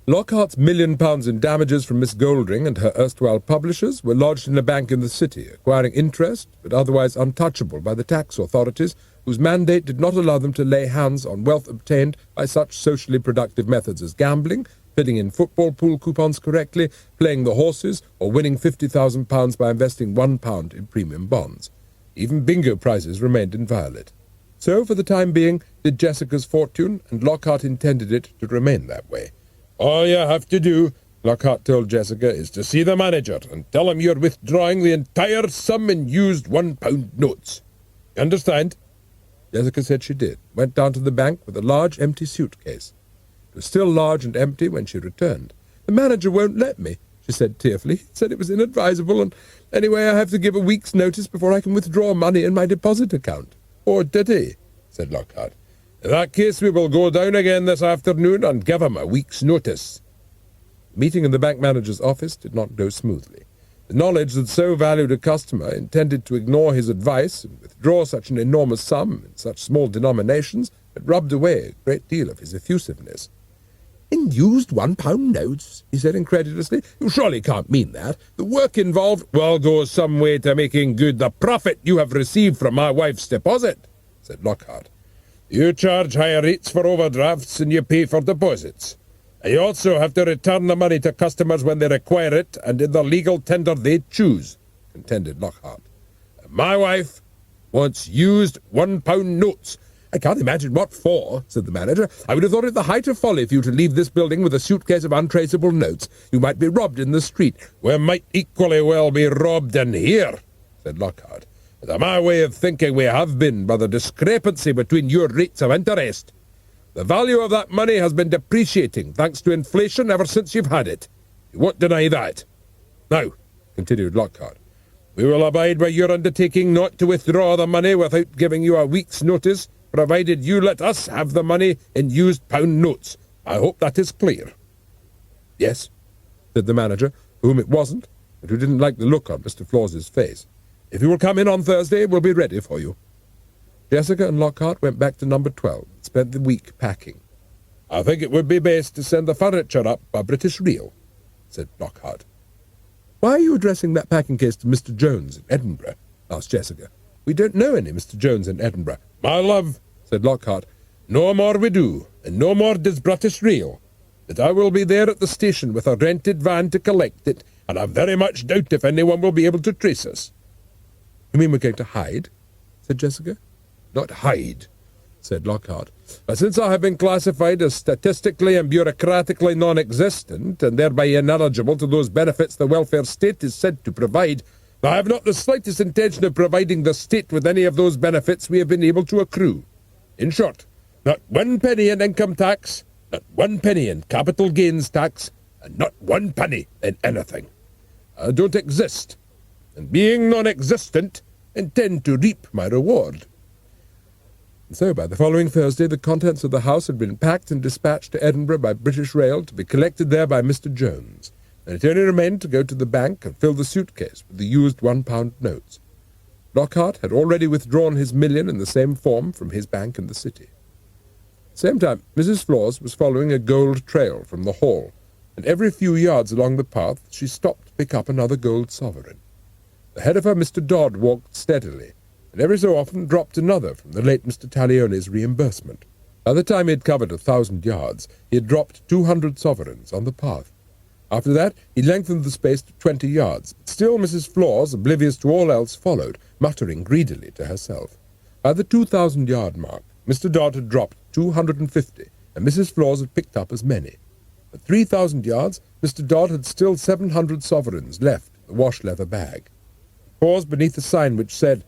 Lockhart's £1 million in damages from Miss Goldring and her erstwhile publishers were lodged in a bank in the city, acquiring interest, but otherwise untouchable by the tax authorities, whose mandate did not allow them to lay hands on wealth obtained by such socially productive methods as gambling, filling in football pool coupons correctly, playing the horses, or winning £50,000 by investing £1 in premium bonds. Even bingo prizes remained inviolate. So, for the time being, did Jessica's fortune, and Lockhart intended it to remain that way. "All you have to do," Lockhart told Jessica, "is to see the manager and tell him you're withdrawing the entire sum in used £1 notes. You understand?" Jessica said she did, went down to the bank with a large empty suitcase. It was still large and empty when she returned. "The manager won't let me," she said tearfully. "He said it was inadvisable, and anyway I have to give a week's notice before I can withdraw money in my deposit account." "Or did he?" said Lockhart. "In that case we will go down again this afternoon and give him a week's notice." The meeting in the bank manager's office did not go smoothly. The knowledge that so valued a customer intended to ignore his advice and withdraw such an enormous sum in such small denominations had rubbed away a great deal of his effusiveness. "In used £1 notes?" he said incredulously. "You surely can't mean that. The work involved—" "Will go some way to making good the profit you have received from my wife's deposit," said Lockhart. "You charge higher rates for overdrafts and you pay for deposits. And you also have to return the money to customers when they require it and in the legal tender they choose," contended Lockhart. "And my wife wants used £1 notes." "I can't imagine what for," said the manager. "I would have thought it the height of folly for you to leave this building with a suitcase of untraceable notes. You might be robbed in the street." "We might equally well be robbed in here," said Lockhart. "To my way of thinking we have been by the discrepancy between your rates of interest. The value of that money has been depreciating thanks to inflation ever since you've had it. You won't deny that. Now," continued Lockhart, "we will abide by your undertaking not to withdraw the money without giving you a week's notice, provided you let us have the money in used pound notes. I hope that is clear." "Yes," said the manager, for whom it wasn't, and who didn't like the look on Mr. Flawse's face. "If you will come in on Thursday, we'll be ready for you." Jessica and Lockhart went back to number 12 and spent the week packing. "I think it would be best to send the furniture up by British Rail," said Lockhart. "Why are you addressing that packing case to Mr. Jones in Edinburgh?" asked Jessica. "We don't know any Mr. Jones in Edinburgh." "My love," said Lockhart, "no more we do, and no more does British Rail. But I will be there at the station with a rented van to collect it, and I very much doubt if anyone will be able to trace us." "You mean we're going to hide?" said Jessica. "Not hide," said Lockhart. "But since I have been classified as statistically and bureaucratically non-existent, and thereby ineligible to those benefits the welfare state is said to provide, I have not the slightest intention of providing the state with any of those benefits we have been able to accrue. In short, not 1 penny in income tax, not 1 penny in capital gains tax, and not 1 penny in anything. I don't exist, and being non-existent, intend to reap my reward." And so by the following Thursday the contents of the house had been packed and dispatched to Edinburgh by British Rail to be collected there by Mr. Jones, and it only remained to go to the bank and fill the suitcase with the used £1 notes. Lockhart had already withdrawn his million in the same form from his bank in the city. At the same time, Mrs. Flawse was following a gold trail from the hall, and every few yards along the path she stopped to pick up another gold sovereign. Ahead of her Mr. Dodd walked steadily, and every so often dropped another from the late Mr. Talione's reimbursement. By the time he had covered 1,000 yards, he had dropped 200 sovereigns on the path. After that, he lengthened the space to 20 yards. Still Mrs. Flawse, oblivious to all else, followed, muttering greedily to herself. By the 2,000-yard mark, Mr. Dodd had dropped 250, and Mrs. Flawse had picked up as many. At 3,000 yards, Mr. Dodd had still 700 sovereigns left in the wash-leather bag. He paused beneath a sign which said,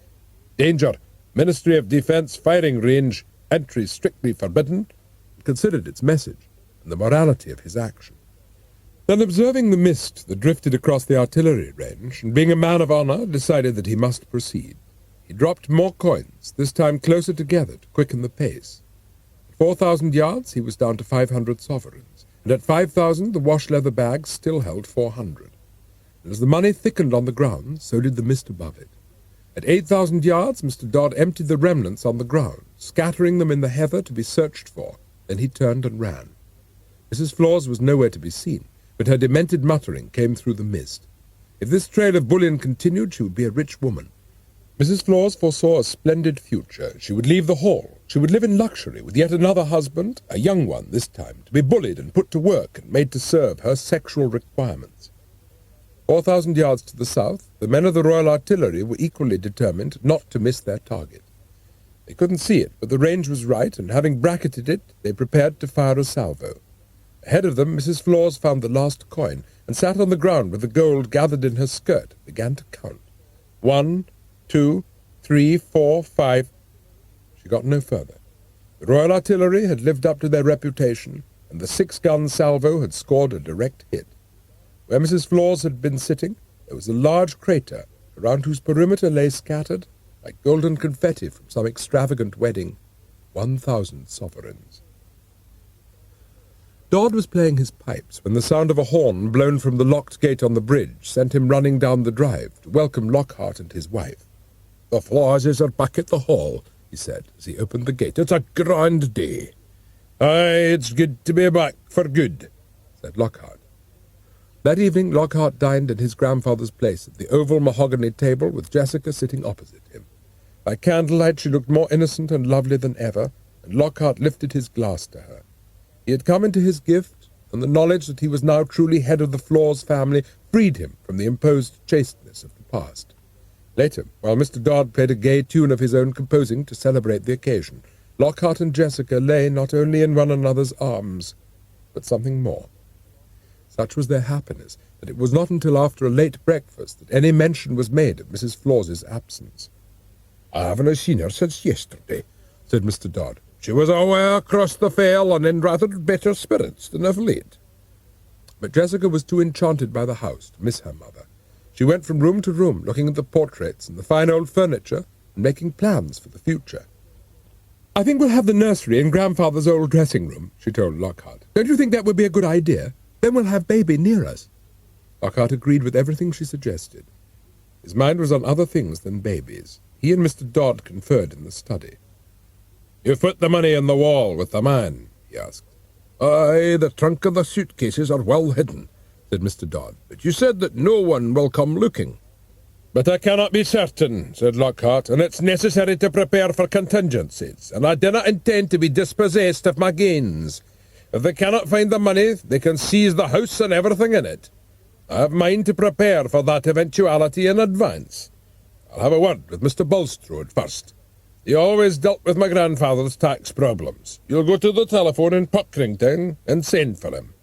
"Danger! Ministry of Defence firing range, entry strictly forbidden," and considered its message and the morality of his action. Then, observing the mist that drifted across the artillery range, and being a man of honour, decided that he must proceed. He dropped more coins, this time closer together to quicken the pace. At 4,000 yards he was down to 500 sovereigns, and at 5,000 the wash-leather bag still held 400. And as the money thickened on the ground, so did the mist above it. At 8,000 yards Mr. Dodd emptied the remnants on the ground, scattering them in the heather to be searched for. Then he turned and ran. Mrs. Flawse was nowhere to be seen, but her demented muttering came through the mist. If this trail of bullion continued, she would be a rich woman. Mrs. Flawse foresaw a splendid future. She would leave the hall. She would live in luxury with yet another husband, a young one this time, to be bullied and put to work and made to serve her sexual requirements. 4,000 yards to the south, the men of the Royal Artillery were equally determined not to miss their target. They couldn't see it, but the range was right, and having bracketed it, they prepared to fire a salvo. Ahead of them, Mrs. Flawse found the last coin, and sat on the ground with the gold gathered in her skirt, and began to count. 1, 2, 3, 4, 5. She got no further. The Royal Artillery had lived up to their reputation, and the 6-gun salvo had scored a direct hit. Where Mrs. Flawse had been sitting, there was a large crater, around whose perimeter lay scattered, like golden confetti from some extravagant wedding, 1,000 sovereigns. Dodd was playing his pipes when the sound of a horn blown from the locked gate on the bridge sent him running down the drive to welcome Lockhart and his wife. "The Flawses are back at the hall," he said as he opened the gate. "It's a grand day." "Aye, it's good to be back for good," said Lockhart. That evening Lockhart dined at his grandfather's place at the oval mahogany table with Jessica sitting opposite him. By candlelight she looked more innocent and lovely than ever, and Lockhart lifted his glass to her. He had come into his gift, and the knowledge that he was now truly head of the Flawse family freed him from the imposed chasteness of the past. Later, while Mr. Dodd played a gay tune of his own composing to celebrate the occasion, Lockhart and Jessica lay not only in one another's arms, but something more. Such was their happiness that it was not until after a late breakfast that any mention was made of Mrs. Flawse's absence. "I haven't seen her since yesterday," said Mr. Dodd. "She was away across the Fell and in rather better spirits than of late." But Jessica was too enchanted by the house to miss her mother. She went from room to room, looking at the portraits and the fine old furniture, and making plans for the future. "I think we'll have the nursery in Grandfather's old dressing room," she told Lockhart. "Don't you think that would be a good idea? Then we'll have Baby near us." Lockhart agreed with everything she suggested. His mind was on other things than babies. He and Mr. Dodd conferred in the study. "You've put the money in the wall with the man?" he asked. "Aye, the trunk of the suitcases are well hidden," said Mr. Dodd, "but you said that no one will come looking." "But I cannot be certain," said Lockhart, "and it's necessary to prepare for contingencies, and I do not intend to be dispossessed of my gains. If they cannot find the money, they can seize the house and everything in it. I have mind to prepare for that eventuality in advance. I'll have a word with Mr. Bulstrode first. He always dealt with my grandfather's tax problems. You'll go to the telephone in Puckrington and send for him."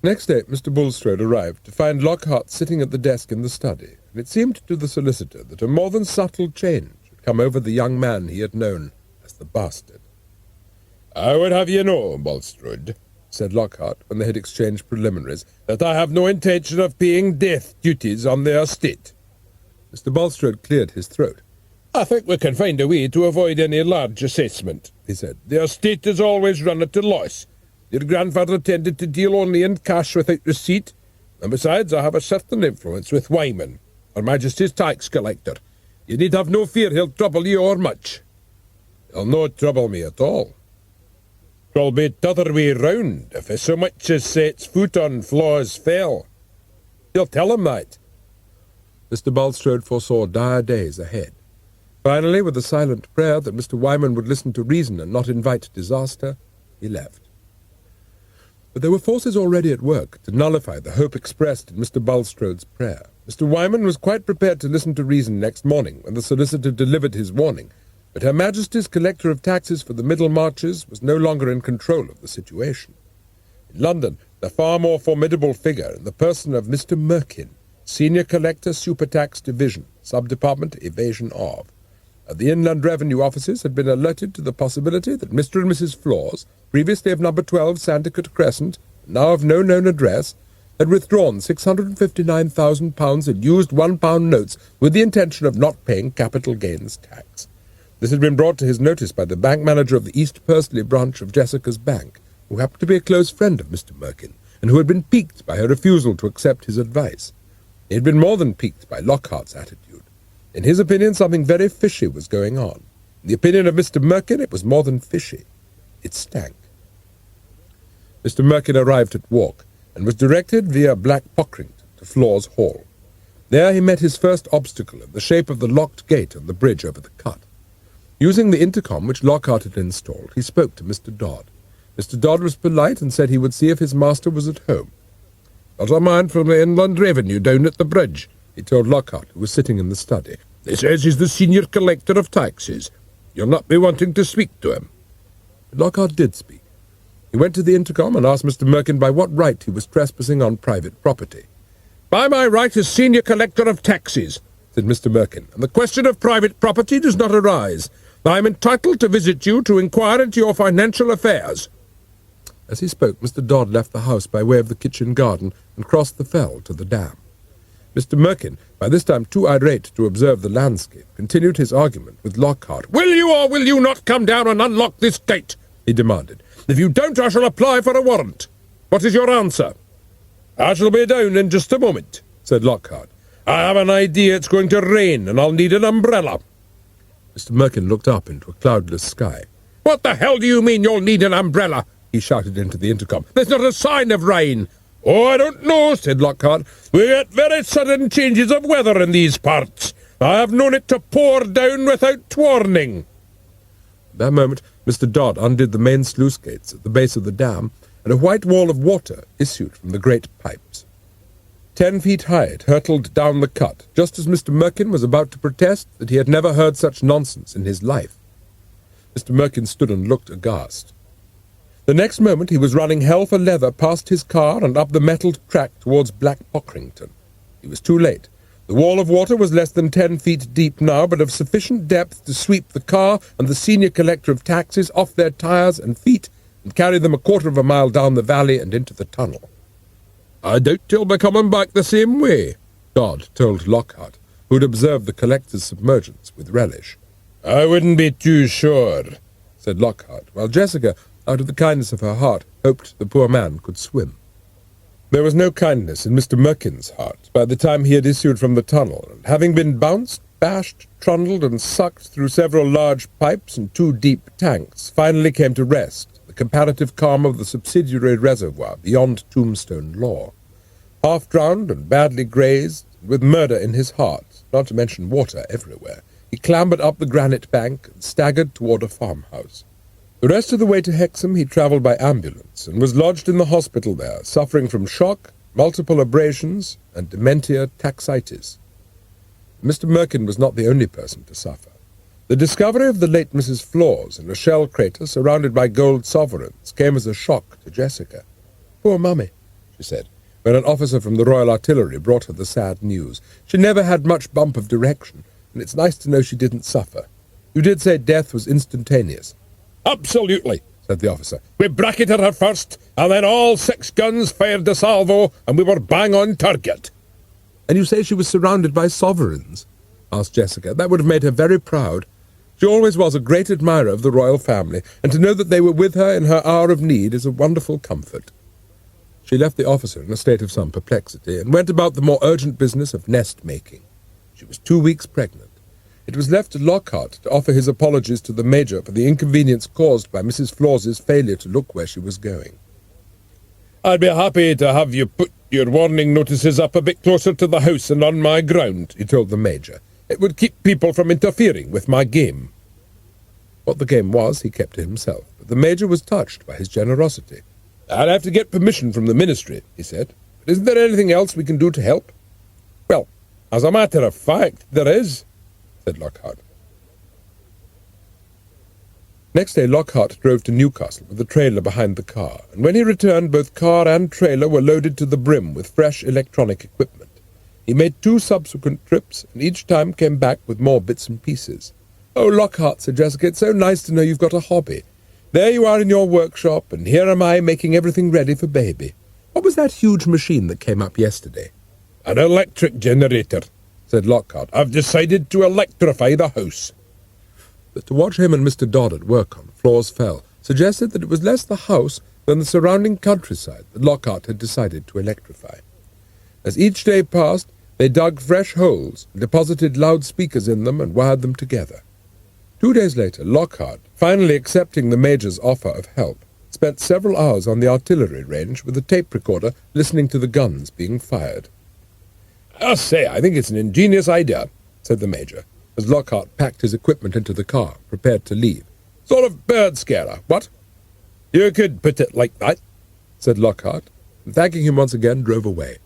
Next day, Mr. Bulstrode arrived to find Lockhart sitting at the desk in the study, and it seemed to the solicitor that a more than subtle change had come over the young man he had known as the bastard. "I would have you know, Bulstrode," said Lockhart, when they had exchanged preliminaries, "that I have no intention of paying death duties on the estate." Mr. Bulstrode cleared his throat. "I think we can find a way to avoid any large assessment," he said. "The estate is always run at a loss. Your grandfather tended to deal only in cash without receipt, and besides I have a certain influence with Wyman, Her Majesty's tax collector. You need have no fear he'll trouble you or much." "He'll not trouble me at all." "'Twill be t'other way round if he so much as sets foot on Flawse fell. You'll tell him that." Mr. Bulstrode foresaw dire days ahead. Finally, with a silent prayer that Mr. Wyman would listen to reason and not invite disaster, he left. But there were forces already at work to nullify the hope expressed in Mr. Bulstrode's prayer. Mr. Wyman was quite prepared to listen to reason next morning when the solicitor delivered his warning, but Her Majesty's collector of taxes for the Middle Marches was no longer in control of the situation. In London, the far more formidable figure in the person of Mr. Merkin, Senior Collector, Supertax Division, Sub-Department Evasion of. At the Inland Revenue Offices had been alerted to the possibility that Mr. and Mrs. Flawse, previously of number 12 Sandicote Crescent, now of no known address, had withdrawn £659,000 in used £1 notes with the intention of not paying capital gains tax. This had been brought to his notice by the bank manager of the East Pursley branch of Jessica's Bank, who happened to be a close friend of Mr. Merkin, and who had been piqued by her refusal to accept his advice. He had been more than piqued by Lockhart's attitude. In his opinion, something very fishy was going on. In the opinion of Mr. Merkin, it was more than fishy. It stank. Mr. Merkin arrived at Walk, and was directed via Black Pockrington to Flawse Hall. There he met his first obstacle in the shape of the locked gate on the bridge over the cut. Using the intercom which Lockhart had installed, he spoke to Mr. Dodd. Mr. Dodd was polite and said he would see if his master was at home. "There's a man from the Inland Revenue down at the bridge," he told Lockhart, who was sitting in the study. "He says he's the senior collector of taxes. You'll not be wanting to speak to him." Lockhart did speak. He went to the intercom and asked Mr. Merkin by what right he was trespassing on private property. "By my right as senior collector of taxes," said Mr. Merkin, "and the question of private property does not arise. I am entitled to visit you to inquire into your financial affairs." As he spoke, Mr. Dodd left the house by way of the kitchen garden and crossed the fell to the dam. Mr. Merkin, by this time too irate to observe the landscape, continued his argument with Lockhart. "Will you or will you not come down and unlock this gate?" he demanded. "If you don't, I shall apply for a warrant. What is your answer?" "I shall be down in just a moment," said Lockhart. "I have an idea it's going to rain, and I'll need an umbrella." Mr. Merkin looked up into a cloudless sky. "What the hell do you mean you'll need an umbrella?" he shouted into the intercom. "There's not a sign of rain." "Oh, I don't know," said Lockhart. "We get very sudden changes of weather in these parts. I have known it to pour down without warning." At that moment, Mr. Dodd undid the main sluice gates at the base of the dam, and a white wall of water issued from the great pipes. 10 feet high it hurtled down the cut, just as Mr. Merkin was about to protest that he had never heard such nonsense in his life. Mr. Merkin stood and looked aghast. The next moment he was running hell for leather past his car and up the metalled track towards Black Pockrington. He was too late. The wall of water was less than 10 feet deep now, but of sufficient depth to sweep the car and the senior collector of taxes off their tires and feet and carry them a quarter of a mile down the valley and into the tunnel. "I doubt you'll be coming back the same way," Dodd told Lockhart, who had observed the collector's submergence with relish. I wouldn't be too sure, said Lockhart, while Jessica, out of the kindness of her heart, hoped the poor man could swim. There was no kindness in Mr. Merkin's heart by the time he had issued from the tunnel, and having been bounced, bashed, trundled, and sucked through several large pipes and 2 deep tanks, finally came to rest, the comparative calm of the subsidiary reservoir beyond Tombstone Law. Half-drowned and badly grazed, with murder in his heart, not to mention water everywhere, he clambered up the granite bank and staggered toward a farmhouse. The rest of the way to Hexham he travelled by ambulance, and was lodged in the hospital there, suffering from shock, multiple abrasions, and dementia taxitis. Mr. Merkin was not the only person to suffer. The discovery of the late Mrs. Flawse in a shell crater surrounded by gold sovereigns came as a shock to Jessica. "Poor mummy," she said, when an officer from the Royal Artillery brought her the sad news. "She never had much bump of direction, and it's nice to know she didn't suffer. You did say death was instantaneous." "Absolutely," said the officer. "We bracketed her first, and then all 6 guns fired a salvo, and we were bang on target." "And you say she was surrounded by sovereigns?" asked Jessica. "That would have made her very proud. She always was a great admirer of the royal family, and to know that they were with her in her hour of need is a wonderful comfort." She left the officer in a state of some perplexity, and went about the more urgent business of nest-making. She was 2 weeks pregnant. It was left to Lockhart to offer his apologies to the Major for the inconvenience caused by Mrs. Flawse's failure to look where she was going. "I'd be happy to have you put your warning notices up a bit closer to the house and on my ground," he told the Major. "It would keep people from interfering with my game." What the game was he kept to himself, but the Major was touched by his generosity. "I'd have to get permission from the Ministry," he said. "But isn't there anything else we can do to help?" "Well, as a matter of fact, there is," said Lockhart. Next day Lockhart drove to Newcastle with the trailer behind the car, and when he returned both car and trailer were loaded to the brim with fresh electronic equipment. He made 2 subsequent trips, and each time came back with more bits and pieces. "Oh, Lockhart," said Jessica, "it's so nice to know you've got a hobby. There you are in your workshop, and here am I making everything ready for baby. What was that huge machine that came up yesterday?" "An electric generator," said Lockhart. "I've decided to electrify the house." But to watch him and Mr. Dodd at work on Flawse Fell suggested that it was less the house than the surrounding countryside that Lockhart had decided to electrify. As each day passed, they dug fresh holes, deposited loudspeakers in them, and wired them together. 2 days later, Lockhart, finally accepting the Major's offer of help, spent several hours on the artillery range with a tape recorder listening to the guns being fired. "I say, I think it's an ingenious idea," said the Major, as Lockhart packed his equipment into the car, prepared to leave. "Sort of bird scarer, what?" "You could put it like that," said Lockhart, and thanking him once again, drove away.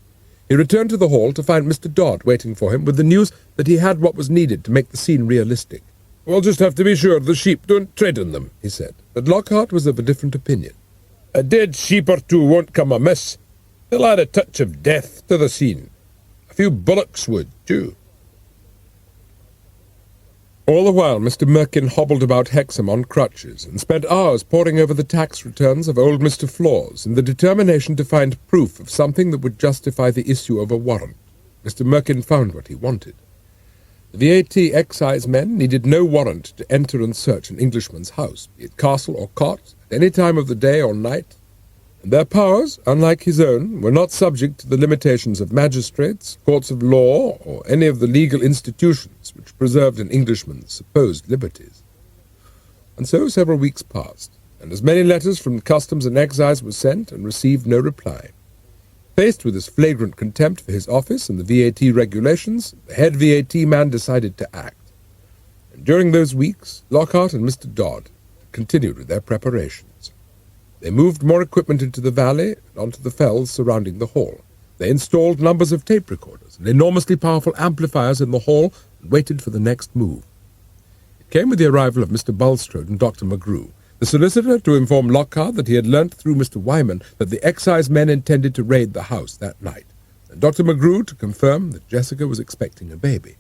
He returned to the hall to find Mr. Dodd waiting for him with the news that he had what was needed to make the scene realistic. "We'll just have to be sure the sheep don't tread on them," he said, but Lockhart was of a different opinion. "A dead sheep or 2 won't come amiss. They'll add a touch of death to the scene. A few bullocks would, too." All the while Mr. Merkin hobbled about Hexham on crutches, and spent hours poring over the tax returns of old Mr. Flawse in the determination to find proof of something that would justify the issue of a warrant. Mr. Merkin found what he wanted. The VAT excise men needed no warrant to enter and search an Englishman's house, be it castle or cot, at any time of the day or night, and their powers, unlike his own, were not subject to the limitations of magistrates, courts of law, or any of the legal institutions which preserved an Englishman's supposed liberties. And so several weeks passed, and as many letters from customs and excise were sent and received no reply. Faced with this flagrant contempt for his office and the VAT regulations, the head VAT man decided to act. And during those weeks, Lockhart and Mr. Dodd continued with their preparations. They moved more equipment into the valley and onto the fells surrounding the hall. They installed numbers of tape recorders and enormously powerful amplifiers in the hall and waited for the next move. It came with the arrival of Mr. Bulstrode and Dr. McGrew, the solicitor to inform Lockhart that he had learnt through Mr. Wyman that the excise men intended to raid the house that night, and Dr. McGrew to confirm that Jessica was expecting a baby.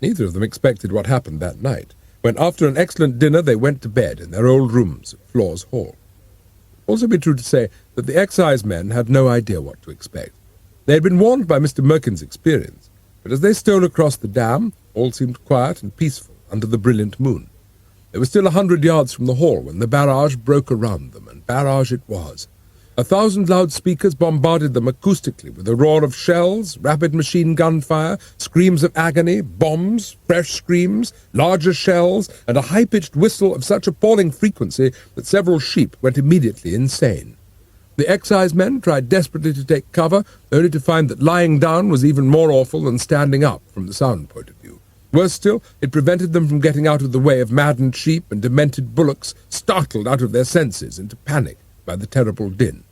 Neither of them expected what happened that night, when after an excellent dinner they went to bed in their old rooms at Flawse Hall. It would also be true to say that the excise men had no idea what to expect. They had been warned by Mr. Merkin's experience, but as they stole across the dam, all seemed quiet and peaceful under the brilliant moon. They were still 100 yards from the hall when the barrage broke around them, and barrage it was. 1,000 loudspeakers bombarded them acoustically with a roar of shells, rapid machine gun fire, screams of agony, bombs, fresh screams, larger shells, and a high-pitched whistle of such appalling frequency that several sheep went immediately insane. The excisemen tried desperately to take cover, only to find that lying down was even more awful than standing up from the sound point of view. Worse still, it prevented them from getting out of the way of maddened sheep and demented bullocks, startled out of their senses into panic by the terrible din.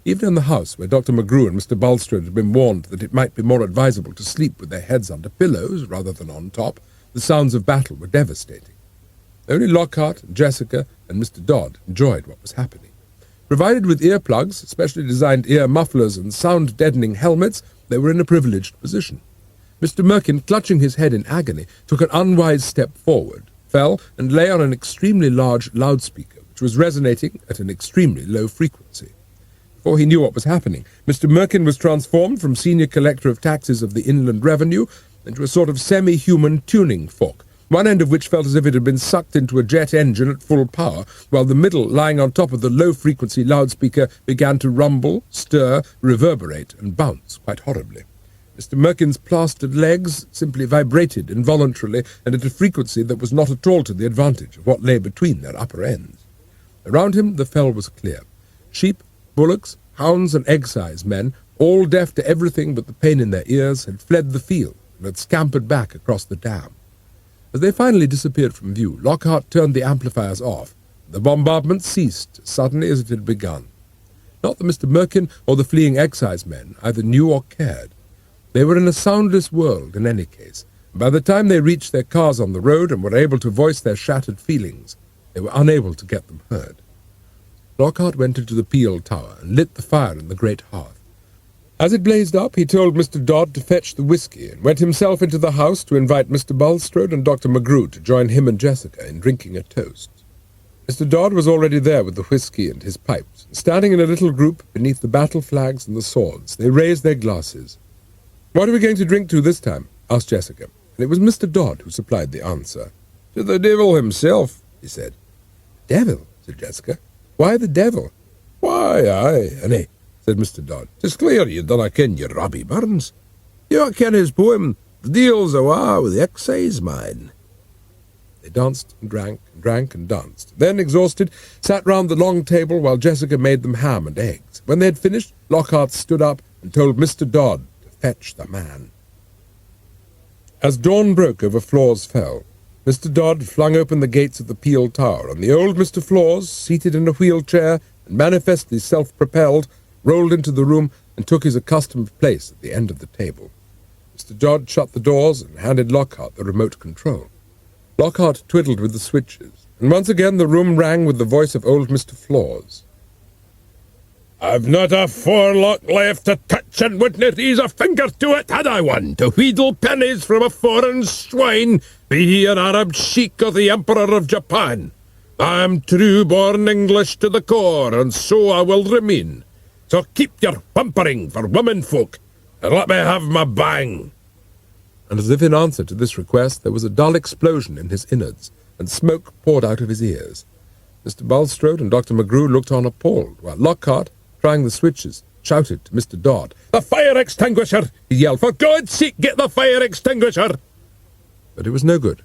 Even in the house, where Dr. McGrew and Mr. Bulstrode had been warned that it might be more advisable to sleep with their heads under pillows rather than on top, the sounds of battle were devastating. Only Lockhart, Jessica, and Mr. Dodd enjoyed what was happening. Provided with earplugs, specially designed ear mufflers, and sound-deadening helmets, they were in a privileged position. Mr. Merkin, clutching his head in agony, took an unwise step forward, fell, and lay on an extremely large loudspeaker, which was resonating at an extremely low frequency. Before he knew what was happening, Mr. Merkin was transformed from senior collector of taxes of the Inland Revenue into a sort of semi-human tuning fork, one end of which felt as if it had been sucked into a jet engine at full power, while the middle, lying on top of the low-frequency loudspeaker, began to rumble, stir, reverberate, and bounce quite horribly. Mr. Merkin's plastered legs simply vibrated involuntarily and at a frequency that was not at all to the advantage of what lay between their upper ends. Around him the fell was clear. Sheep, bullocks, hounds, and excisemen, all deaf to everything but the pain in their ears, had fled the field and had scampered back across the dam. As they finally disappeared from view, Lockhart turned the amplifiers off. The bombardment ceased as suddenly as it had begun. Not that Mr. Merkin or the fleeing excisemen either knew or cared. They were in a soundless world in any case, and by the time they reached their cars on the road and were able to voice their shattered feelings, they were unable to get them heard. Lockhart went into the peel tower and lit the fire in the great hearth. As it blazed up, he told Mr. Dodd to fetch the whiskey, and went himself into the house to invite Mr. Bulstrode and Dr. McGrew to join him and Jessica in drinking a toast. Mr. Dodd was already there with the whiskey and his pipes, and standing in a little group beneath the battle flags and the swords, they raised their glasses. "What are we going to drink to this time?" asked Jessica, and it was Mr. Dodd who supplied the answer. "To the devil himself," he said. "Devil?" said Jessica. "Why the devil?" "Why, aye, Annie," said Mr. Dodd. "'Tis clear you dinna ken your Robbie Burns. You don't ken his poem, The Deal's Awa with the Exciseman." They danced and drank and danced. Then, exhausted, sat round the long table while Jessica made them ham and eggs. When they had finished, Lockhart stood up and told Mr. Dodd to fetch the man. As dawn broke over Flawse Fell, Mr. Dodd flung open the gates of the Peel Tower, and the old Mr. Flawse, seated in a wheelchair and manifestly self-propelled, rolled into the room and took his accustomed place at the end of the table. Mr. Dodd shut the doors and handed Lockhart the remote control. Lockhart twiddled with the switches, and once again the room rang with the voice of old Mr. Flawse. "I've not a forelock left to touch, and wouldn't ease a finger to it had I one, to wheedle pennies from a foreign swine, be he an Arab sheik or the Emperor of Japan. I'm true-born English to the core, and so I will remain. So keep your whimpering for womenfolk, and let me have my bang." And as if in answer to this request, there was a dull explosion in his innards, and smoke poured out of his ears. Mr. Bulstrode and Dr. McGrew looked on appalled, while Lockhart, trying the switches, shouted to Mr. Dodd. "The fire extinguisher!" he yelled. "For God's sake, get the fire extinguisher!" But it was no good.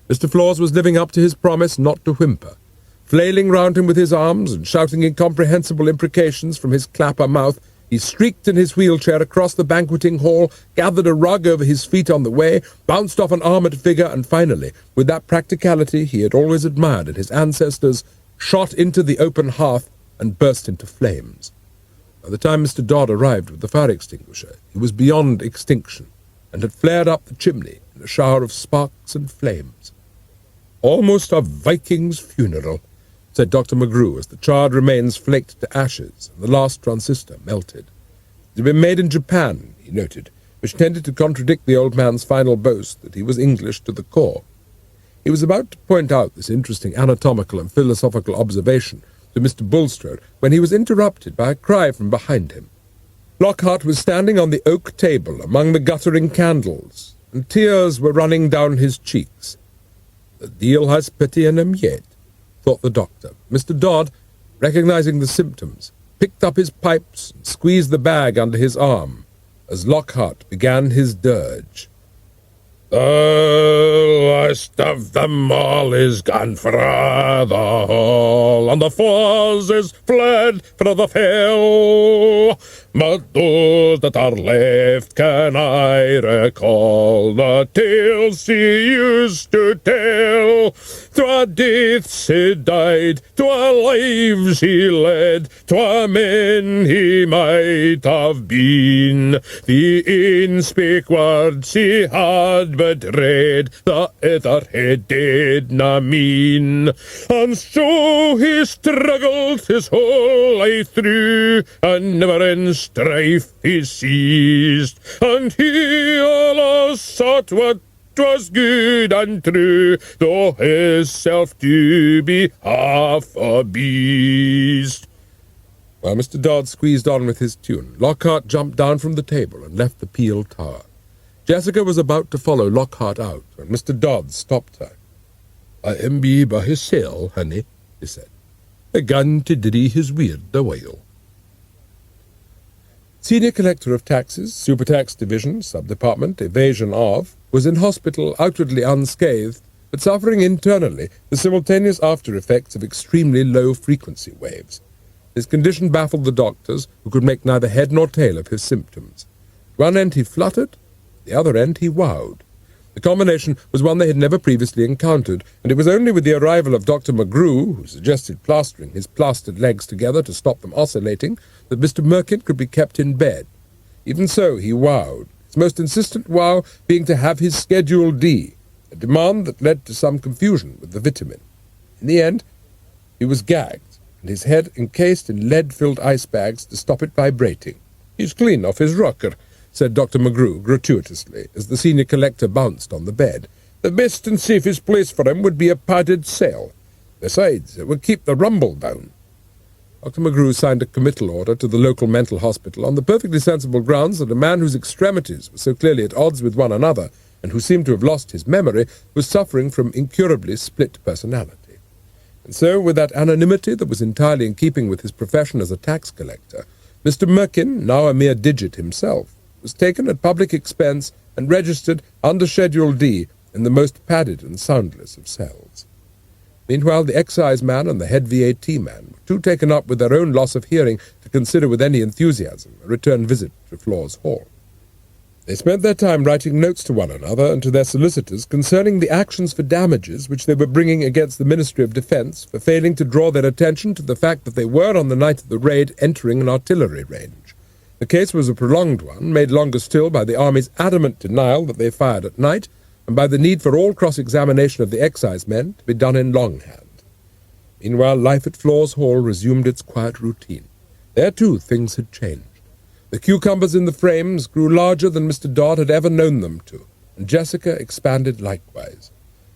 Mr. Flawse was living up to his promise not to whimper. Flailing round him with his arms and shouting incomprehensible imprecations from his clapper mouth, he streaked in his wheelchair across the banqueting hall, gathered a rug over his feet on the way, bounced off an armoured figure, and finally, with that practicality he had always admired in his ancestors, shot into the open hearth and burst into flames. By the time Mr. Dodd arrived with the fire extinguisher, he was beyond extinction, and had flared up the chimney in a shower of sparks and flames. "Almost a Viking's funeral," said Dr. McGrew, as the charred remains flaked to ashes and the last transistor melted. It had been made in Japan, he noted, which tended to contradict the old man's final boast that he was English to the core. He was about to point out this interesting anatomical and philosophical observation to Mr. Bulstrode when he was interrupted by a cry from behind him. Lockhart was standing on the oak table among the guttering candles, and tears were running down his cheeks. The deal has pity in him yet, thought the doctor. Mr. Dodd, recognizing the symptoms, picked up his pipes and squeezed the bag under his arm as Lockhart began his dirge. The last of them all is gone for the hall, and the Flawse is fled for the fell. But those that are left can I recall the tales he used to tell. 'Twa deaths he died, 'twa lives he led, 'twa men he might have been. The een spake words he had but read, the other he didna mean. And so he struggled his whole life through, and never in strife he ceased. And he allus sought what 'twas good and true, though his self to be half a beast. While Mr. Dodd squeezed on with his tune, Lockhart jumped down from the table and left the Peel Tower. Jessica was about to follow Lockhart out when Mr. Dodd stopped her. "I am be by his cell, honey," he said. "Again to dree his weird a while." Senior Collector of Taxes, Supertax Division, Sub-Department, Evasion of, was in hospital outwardly unscathed, but suffering internally the simultaneous after-effects of extremely low-frequency waves. His condition baffled the doctors, who could make neither head nor tail of his symptoms. At one end he fluttered, at the other end he wowed. The combination was one they had never previously encountered, and it was only with the arrival of Dr. McGrew, who suggested plastering his plastered legs together to stop them oscillating, that Mr. Merkin could be kept in bed. Even so, he wowed, his most insistent wow being to have his Schedule D, a demand that led to some confusion with the vitamin. In the end, he was gagged, and his head encased in lead-filled ice bags to stop it vibrating. "He's clean off his rocker," said Dr. McGrew gratuitously, as the senior collector bounced on the bed. "The best and safest place for him would be a padded cell. Besides, it would keep the rumble down." Dr. McGrew signed a committal order to the local mental hospital on the perfectly sensible grounds that a man whose extremities were so clearly at odds with one another, and who seemed to have lost his memory, was suffering from incurably split personality. And so, with that anonymity that was entirely in keeping with his profession as a tax collector, Mr. Merkin, now a mere digit himself, was taken at public expense and registered under Schedule D in the most padded and soundless of cells. Meanwhile, the excise-man and the head VAT man were too taken up with their own loss of hearing to consider with any enthusiasm a return visit to Flawse Hall. They spent their time writing notes to one another and to their solicitors concerning the actions for damages which they were bringing against the Ministry of Defence for failing to draw their attention to the fact that they were, on the night of the raid, entering an artillery range. The case was a prolonged one, made longer still by the Army's adamant denial that they fired at night, and by the need for all cross-examination of the excisemen to be done in longhand. Meanwhile, life at Flawse Hall resumed its quiet routine. There, too, things had changed. The cucumbers in the frames grew larger than Mr. Dodd had ever known them to, and Jessica expanded likewise.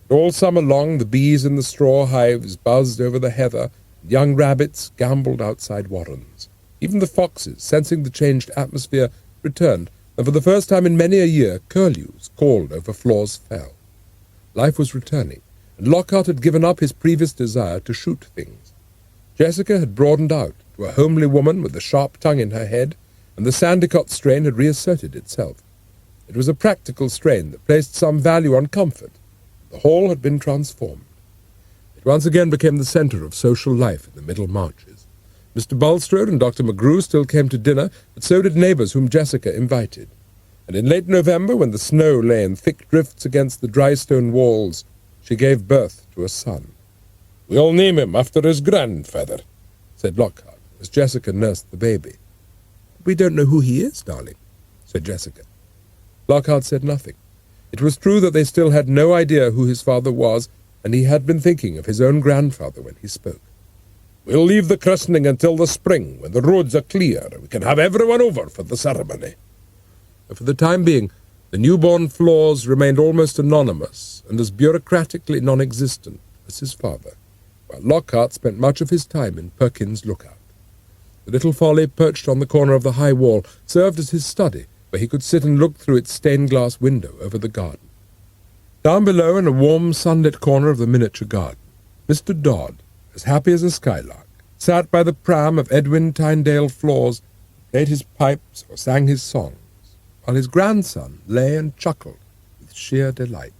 And all summer long the bees in the straw hives buzzed over the heather, and young rabbits gambolled outside warrens. Even the foxes, sensing the changed atmosphere, returned, and for the first time in many a year curlews called over Flawse Fell. Life was returning, and Lockhart had given up his previous desire to shoot things. Jessica had broadened out to a homely woman with a sharp tongue in her head, and the Sandicott strain had reasserted itself. It was a practical strain that placed some value on comfort. The hall had been transformed. It once again became the centre of social life in the Middle Marches. Mr. Bulstrode and Dr. McGrew still came to dinner, but so did neighbours whom Jessica invited. And in late November, when the snow lay in thick drifts against the dry stone walls, she gave birth to a son. "We'll name him after his grandfather," said Lockhart, as Jessica nursed the baby. "We don't know who he is, darling," said Jessica. Lockhart said nothing. It was true that they still had no idea who his father was, and he had been thinking of his own grandfather when he spoke. "We'll leave the christening until the spring, when the roads are clear, and we can have everyone over for the ceremony." But for the time being, the newborn Flawse remained almost anonymous and as bureaucratically non-existent as his father, while Lockhart spent much of his time in Perkins' Lookout. The little folly, perched on the corner of the high wall, served as his study, where he could sit and look through its stained-glass window over the garden. Down below, in a warm, sunlit corner of the miniature garden, Mr. Dodd, as happy as a skylark, sat by the pram of Edwin Tyndale Flawse, played his pipes or sang his songs, while his grandson lay and chuckled with sheer delight.